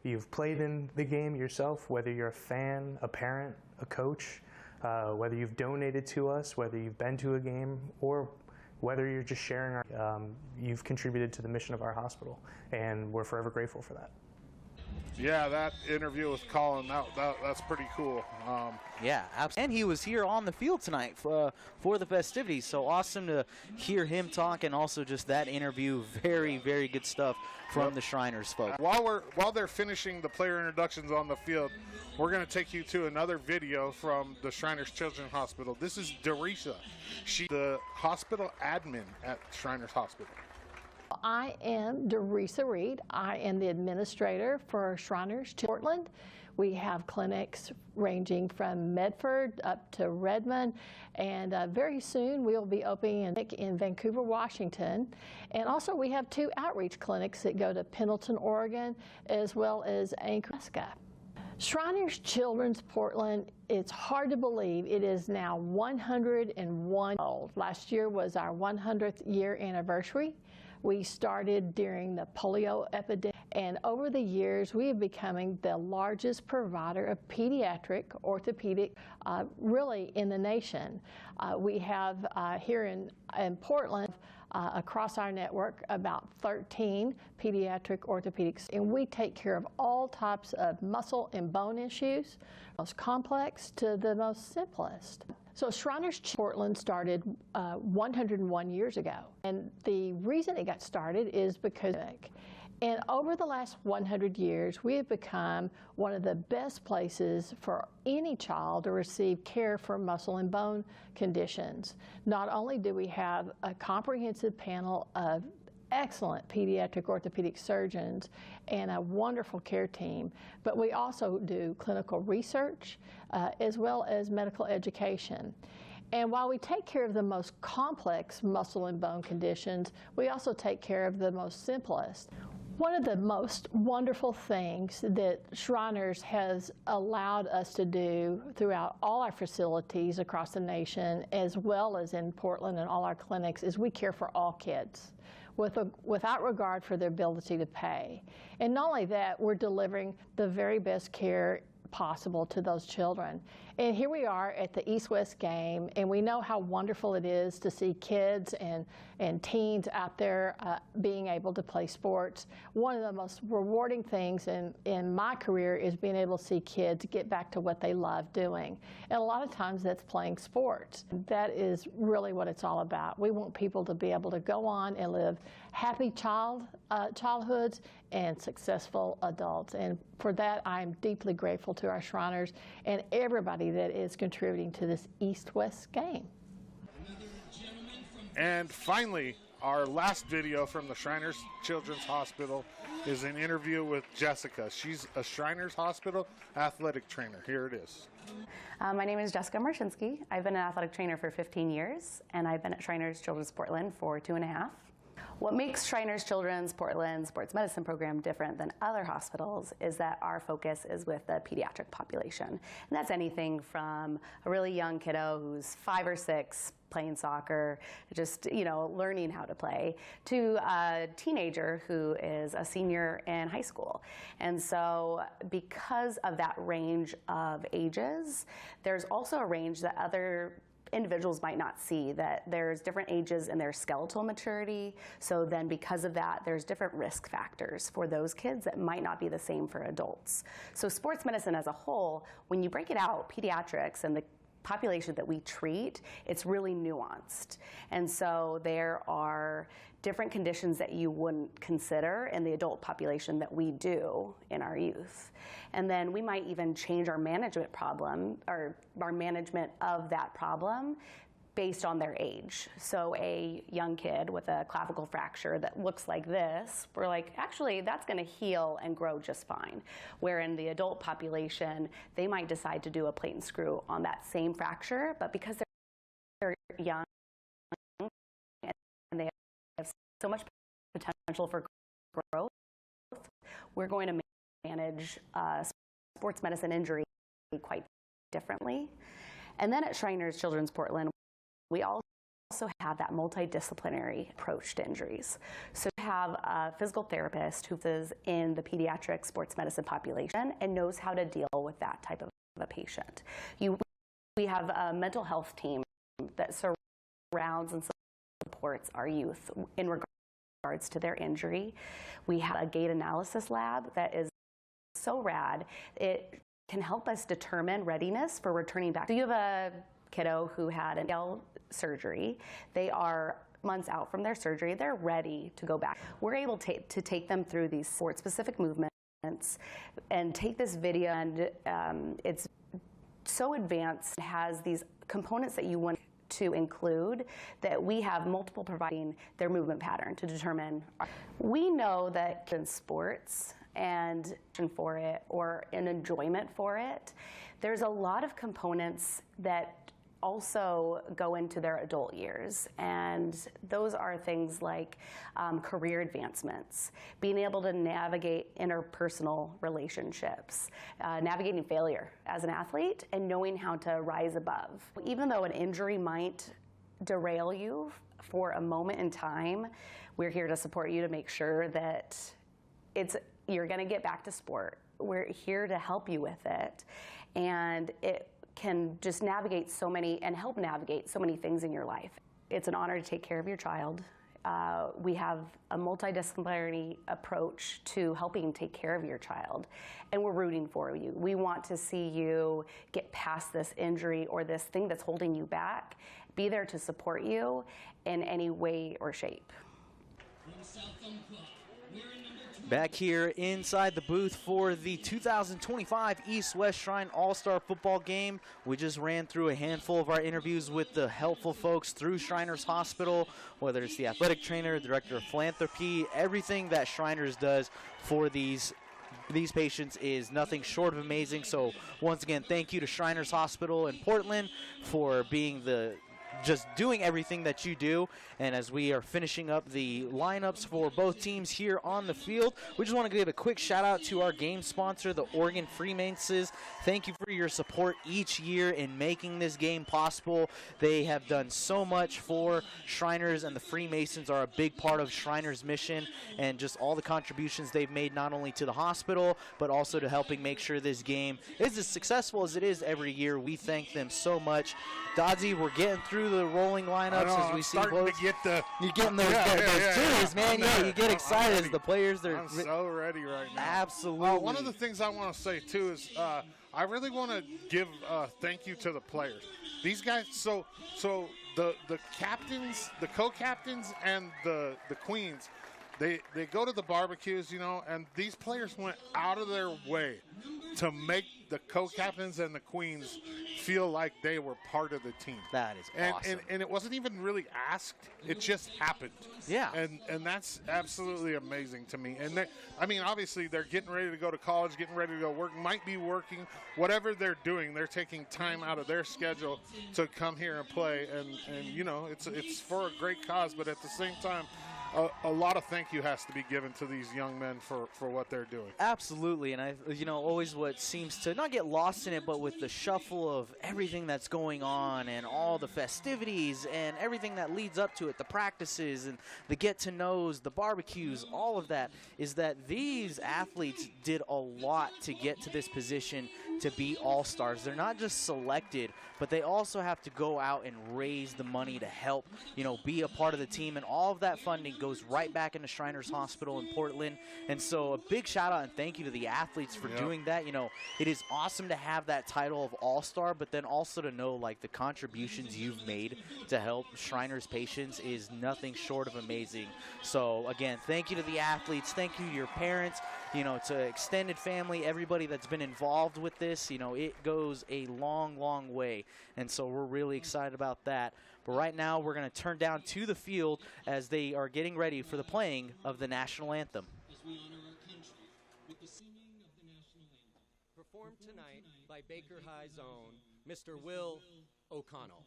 You've played in the game yourself, whether you're a fan, a parent, a coach, whether you've donated to us, whether you've been to a game, or whether you're just sharing you've contributed to the mission of our hospital, and we're forever grateful for that. Yeah, that interview with Colin, that's pretty cool. Yeah, absolutely. And he was here on the field tonight for the festivities, so awesome to hear him talk, and also just that interview. Very, very good stuff from the Shriners folks. While they're finishing the player introductions on the field, we're going to take you to another video from the Shriners Children's Hospital. This is Derisa. She's the hospital admin at Shriners Hospital. I am Derisa Reed. I am the administrator for Shriners Portland. We have clinics ranging from Medford up to Redmond, and very soon we'll be opening in Vancouver, Washington. And also we have 2 outreach clinics that go to Pendleton, Oregon, as well as Anchor, Alaska. Shriners Children's Portland, it's hard to believe it is now 101 old. Last year was our 100th year anniversary. We started during the polio epidemic, and over the years we have becoming the largest provider of pediatric orthopedic really in the nation. We have here in Portland across our network about 13 pediatric orthopedics, and we take care of all types of muscle and bone issues, most complex to the most simplest. So Shriners Portland started 101 years ago, and the reason it got started is because and over the last 100 years, we have become one of the best places for any child to receive care for muscle and bone conditions. Not only do we have a comprehensive panel of excellent pediatric orthopedic surgeons and a wonderful care team, but we also do clinical research as well as medical education. And while we take care of the most complex muscle and bone conditions, we also take care of the most simplest. One of the most wonderful things that Shriners has allowed us to do throughout all our facilities across the nation, as well as in Portland and all our clinics, is we care for all kids. without regard for their ability to pay. And not only that, we're delivering the very best care possible to those children. And here we are at the East-West game, and we know how wonderful it is to see kids and teens out there being able to play sports. One of the most rewarding things in my career is being able to see kids get back to what they love doing. And a lot of times that's playing sports. That is really what it's all about. We want people to be able to go on and live happy childhoods and successful adults. And for that, I'm deeply grateful to our Shriners and everybody that is contributing to this East-West game. And finally, our last video from the Shriners Children's Hospital is an interview with Jessica. She's a Shriners Hospital athletic trainer. Here it is. My name is Jessica Marshinsky. I've been an athletic trainer for 15 years, and I've been at Shriners Children's Portland for 2.5. What makes Shriners Children's Portland Sports Medicine Program different than other hospitals is that our focus is with the pediatric population. And that's anything from a really young kiddo who's 5 or 6 playing soccer, just, learning how to play, to a teenager who is a senior in high school. And so because of that range of ages, there's also a range that other individuals might not see, that there's different ages in their skeletal maturity. So then because of that, there's different risk factors for those kids that might not be the same for adults. So sports medicine as a whole, when you break it out, pediatrics and the population that we treat, it's really nuanced. And so there are different conditions that you wouldn't consider in the adult population that we do in our youth. And then we might even change our management problem, or our management of that problem, based on their age. So a young kid with a clavicle fracture that looks like this, we're like, actually, that's going to heal and grow just fine. Where in the adult population, they might decide to do a plate and screw on that same fracture, but because they're young and they have so much potential for growth, we're going to manage sports medicine injury quite differently. And then at Shriners Children's Portland, we also have that multidisciplinary approach to injuries. So we have a physical therapist who is in the pediatric sports medicine population and knows how to deal with that type of a patient. We have a mental health team that surrounds and supports our youth in regards to their injury. We have a gait analysis lab that is so rad. It can help us determine readiness for returning back. So you have a kiddo who had an ACL surgery. They are months out from their surgery. They're ready to go back. We're able to take them through these sport-specific movements and take this video, and it's so advanced. It has these components that you want to include, that we have multiple providing their movement pattern to determine. We know that in sports and for it, or an enjoyment for it, there's a lot of components that also go into their adult years, and those are things like career advancements, being able to navigate interpersonal relationships, navigating failure as an athlete, and knowing how to rise above. Even though an injury might derail you for a moment in time, we're here to support you to make sure that you're going to get back to sport. We're here to help you with it, and it can just navigate so many and help navigate so many things in your life. It's an honor to take care of your child. We have a multidisciplinary approach to helping take care of your child, and we're rooting for you. We want to see you get past this injury or this thing that's holding you back, be there to support you in any way or shape. Back here inside the booth for the 2025 East-West Shrine All-Star Football Game. We just ran through a handful of our interviews with the helpful folks through Shriners Hospital, whether it's the athletic trainer, director of philanthropy, everything that Shriners does for these patients is nothing short of amazing. So once again, thank you to Shriners Hospital in Portland for being the just doing everything that you do. And as we are finishing up the lineups for both teams here on the field, we just want to give a quick shout out to our game sponsor, the Oregon Freemasons. Thank you for your support each year in making this game possible. They have done so much for Shriners, and the Freemasons are a big part of Shriners' mission, and just all the contributions they've made not only to the hospital but also to helping make sure this game is as successful as it is every year. We thank them so much. Dodzy, we're getting through the rolling lineups as we see both. You're getting those cheers, man. Yeah, you get excited as the players. I'm so ready right now. Absolutely. One of the things I want to say too is I really want to give thank you to the players. These guys. So the captains, the co-captains, and the queens. They go to the barbecues, you know, and these players went out of their way to make the co-captains and the queens feel like they were part of the team. That is awesome. And it wasn't even really asked. It just happened. Yeah. And that's absolutely amazing to me. And obviously they're getting ready to go to college, getting ready to go work, might be working, whatever they're doing, they're taking time out of their schedule to come here and play. And you know, it's for a great cause, but at the same time, a lot of thank you has to be given to these young men for what they're doing. Absolutely, and always what seems to not get lost in it, but with the shuffle of everything that's going on and all the festivities and everything that leads up to it, the practices and the get-to-knows, the barbecues, all of that, is that these athletes did a lot to get to this position to be all-stars. They're not just selected, but they also have to go out and raise the money to help, be a part of the team, and all of that funding goes right back into Shriners Hospital in Portland. And so a big shout out and thank you to the athletes for doing that. It is awesome to have that title of all-star, but then also to know like the contributions you've made to help Shriners patients is nothing short of amazing. So again, thank you to the athletes, thank you to your parents, to extended family, everybody that's been involved with this. It goes a long, long way. And so we're really excited about that. But right now, we're going to turn down to the field as they are getting ready for the playing of the national anthem. As we honor our country with the singing of the national anthem. Performed tonight by Baker High's own Mr. Will O'Connell.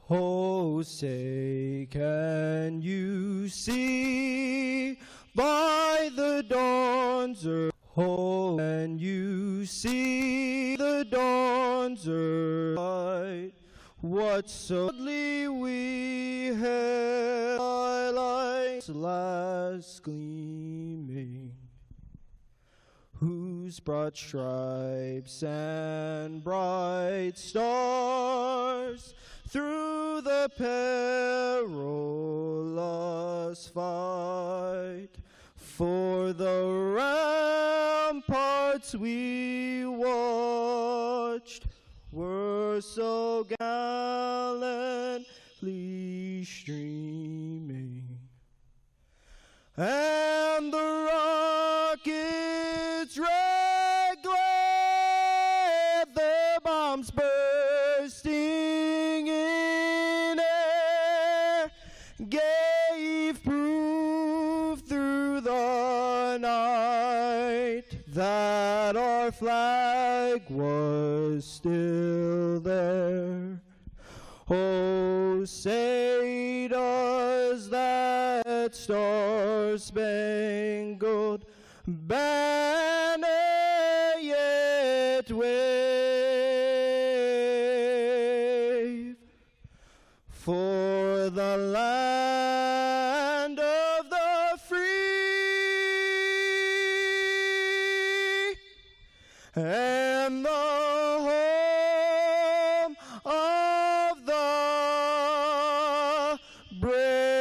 Oh, say, can you see by the dawn's early, oh, can you see the dawn's early light, what so lovely we held, highlights last gleaming, whose broad stripes and bright stars through the perilous fight, for the ramparts we watched were so gallantly streaming, and the rockets' red glare, their bombs bursting in air, gave proof through the night that our flag was still there. Oh, say does that star-spangled banner yet wave for the land of the free and the home of the brave.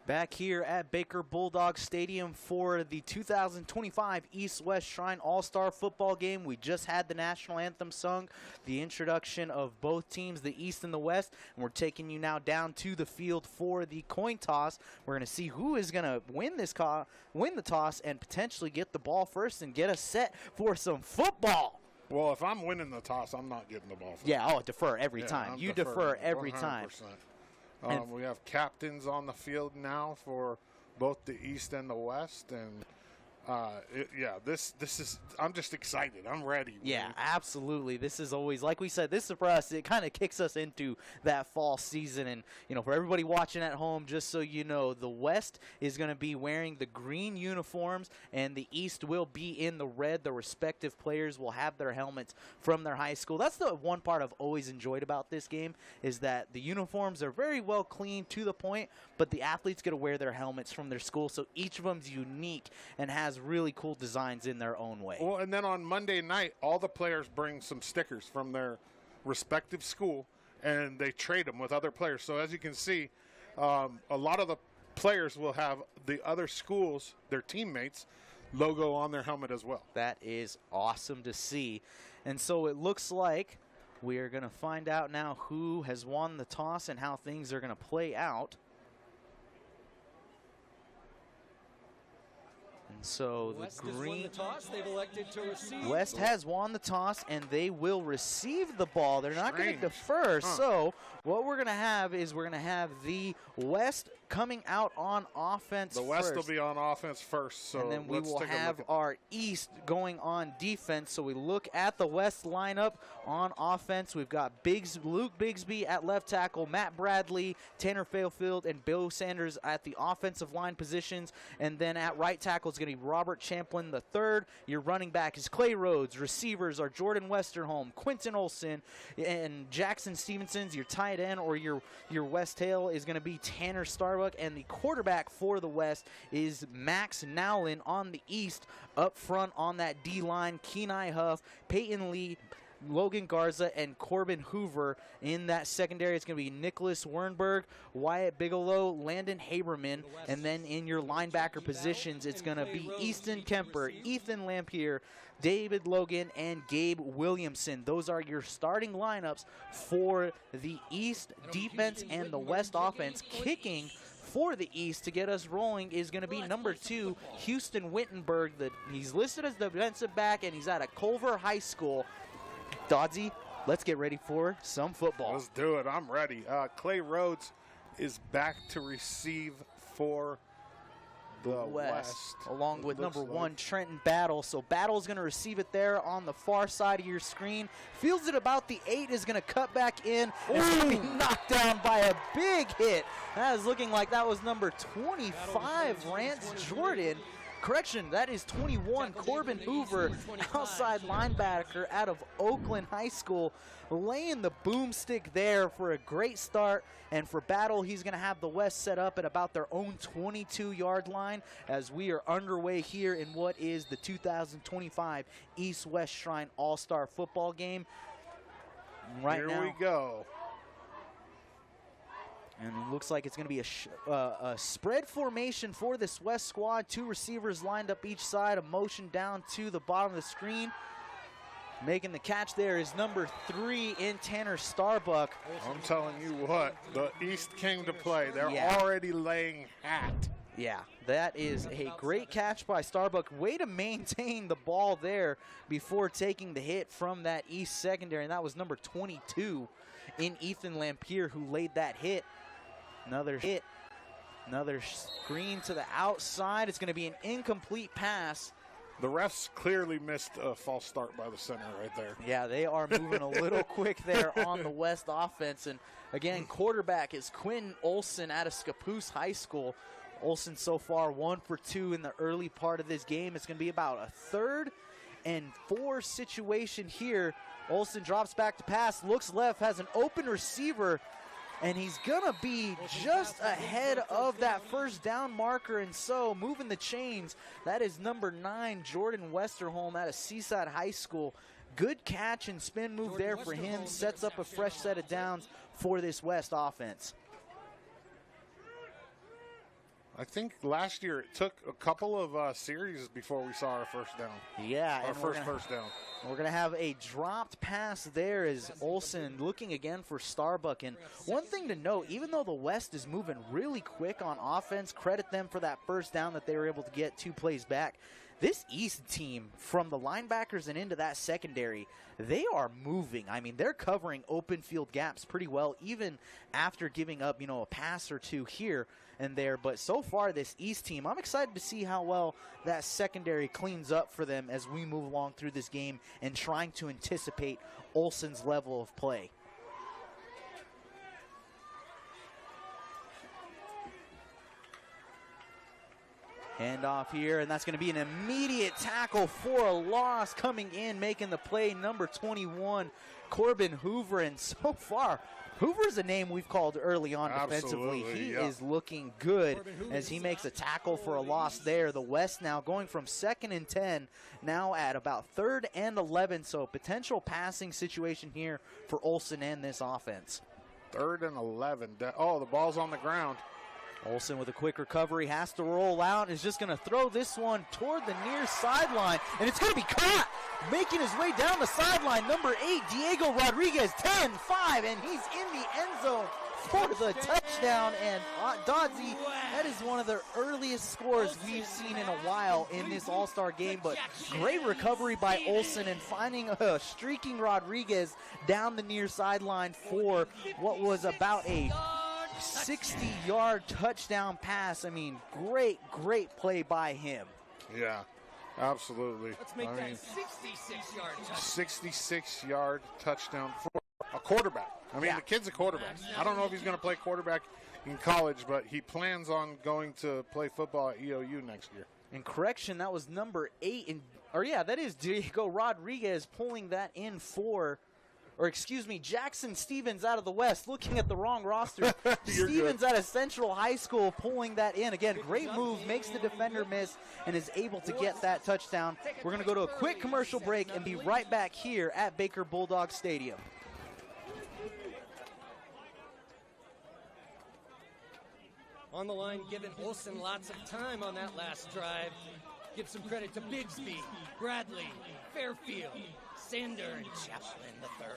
Back here at Baker Bulldog Stadium for the 2025 East-West Shrine All-Star Football Game. We just had the national anthem sung, the introduction of both teams, the East and the West, and we're taking you now down to the field for the coin toss. We're going to see who is going to win the toss and potentially get the ball first and get us set for some football. Well, if I'm winning the toss, I'm not getting the ball first. Yeah, defer every time. You defer every 100%. Time. We have captains on the field now for both the East and the West, and this is. I'm just excited. I'm ready. Yeah, absolutely. This is always, like we said, this is for us. It kind of kicks us into that fall season, and for everybody watching at home, just so you know, the West is going to be wearing the green uniforms, and the East will be in the red. The respective players will have their helmets from their high school. That's the one part I've always enjoyed about this game, is that the uniforms are very well clean to the point, but the athletes get to wear their helmets from their school, so each of them's unique and has really cool designs in their own way. Well, and then on Monday night, all the players bring some stickers from their respective school, and they trade them with other players. So as you can see, a lot of the players will have the other schools, their teammates, logo on their helmet as well. That is awesome to see. And so it looks like we are going to find out now who has won the toss and how things are going to play out. And so West the green has won the toss. They've elected to receive. West has won the toss, and they will receive the ball. They're not going to defer. So what we're going to have is we're going to have the West coming out on offense The West will be on offense first. So and then we will have our East going on defense. So we look at the West lineup on offense. We've got Luke Bigsby at left tackle, Matt Bradley, Tanner Fairfield, and Bill Sanders at the offensive line positions. And then at right tackle is going to be Robert Champlin III. Your running back is Clay Rhodes. Receivers are Jordan Westerholm, Quentin Olson, and Jackson Stevenson's. Your tight end or your West tail is going to be Tanner Starbuck. And the quarterback for the West is Max Nowlin on the East. Up front on that D-line, Kenai Huff, Peyton Lee, Logan Garza, and Corbin Hoover. In that secondary, it's going to be Nicholas Wernberg, Wyatt Bigelow, Landon Haberman. And then in your linebacker positions, it's going to be Easton Kemper, Ethan Lampier, David Logan, and Gabe Williamson. Those are your starting lineups for the East defense and the West offense. Kicking for the East to get us rolling is going to be number 2, Houston Wittenberg. He's listed as the defensive back, and he's out of Culver High School. Dodzy, let's get ready for some football. Let's do it. I'm ready. Clay Rhodes is back to receive for the West. Along with number 1, Trenton Battle. So Battle's going to receive it there on the far side of your screen. Feels it about the 8, is going to cut back in. It's going to be knocked down by a big hit. That is looking like that was number 25, Rance Jordan. Correction, that is 21, Corbin Hoover, outside linebacker out of Oakland High School, laying the boomstick there for a great start. And for Battle, he's going to have the West set up at about their own 22-yard line as we are underway here in what is the 2025 East-West Shrine All-Star Football Game. Here we go. And it looks like it's going to be a spread formation for this West squad. 2 receivers lined up each side, a motion down to the bottom of the screen. Making the catch there is number 3 in Tanner Starbuck. I'm telling you what, the East came to play. They're already laying hat. Yeah, that is a great catch by Starbuck. Way to maintain the ball there before taking the hit from that East secondary. And that was number 22 in Ethan Lampier who laid that hit. Another hit, another screen to the outside. It's going to be an incomplete pass. The refs clearly missed a false start by the center right there. Yeah, they are moving a little quick there on the West offense. And again, quarterback is Quentin Olson out of Scappoose High School. Olson so far 1 for 2 in the early part of this game. It's going to be about a 3rd and 4 situation here. Olson drops back to pass, looks left, has an open receiver, and he's going to be just ahead of that first down marker, and so moving the chains, that is number 9, Jordan Westerholm out of Seaside High School. Good catch and spin move there for him, sets up a fresh set of downs for this West offense. I think last year it took a couple of series before we saw our first down. Yeah, Our first down. We're going to have a dropped pass there as Olsen looking again for Starbuck. And one thing to note, even though the West is moving really quick on offense, credit them for that first down that they were able to get 2 plays back. This East team, from the linebackers and into that secondary, they are moving. I mean, they're covering open field gaps pretty well, even after giving up, a pass or 2 here and there. But so far, this East team, I'm excited to see how well that secondary cleans up for them as we move along through this game and trying to anticipate Olsen's level of play. Hand off here, and that's going to be an immediate tackle for a loss. Coming in, making the play, number 21, Corbin Hoover. And so far, Hoover's a name we've called early on defensively. He is looking good as he makes a tackle for a loss there. The West now going from 2nd and 10, now at about 3rd and 11. So potential passing situation here for Olsen and this offense. 3rd and 11. Oh, the ball's on the ground. Olsen with a quick recovery, has to roll out, is just going to throw this one toward the near sideline, and it's going to be caught, making his way down the sideline. Number 8, Diego Rodriguez, 10-5, and he's in the end zone for the touchdown. And Dodzy, that is one of the earliest scores we've seen in a while in this all-star game, but great recovery by Olsen and finding a streaking Rodriguez down the near sideline for what was about a 60-yard touchdown pass. I mean, great play by him. Yeah, absolutely. Let's make that 66-yard touchdown. 66-yard touchdown for a quarterback. I mean, the kid's a quarterback. I don't know if he's going to play quarterback in college, but he plans on going to play football at EOU next year. And correction, that was number 8. That is Diego Rodriguez pulling that in for... Jackson Stevens out of the West, looking at the wrong roster. Stevens out of Central High School pulling that in. Again, great move, makes the defender miss, and is able to get that touchdown. We're going to go to a quick commercial break and be right back here at Baker Bulldog Stadium. On the line, giving Olsen lots of time on that last drive. Give some credit to Bigsby, Bradley, Fairfield, Sander, and Chaplin III.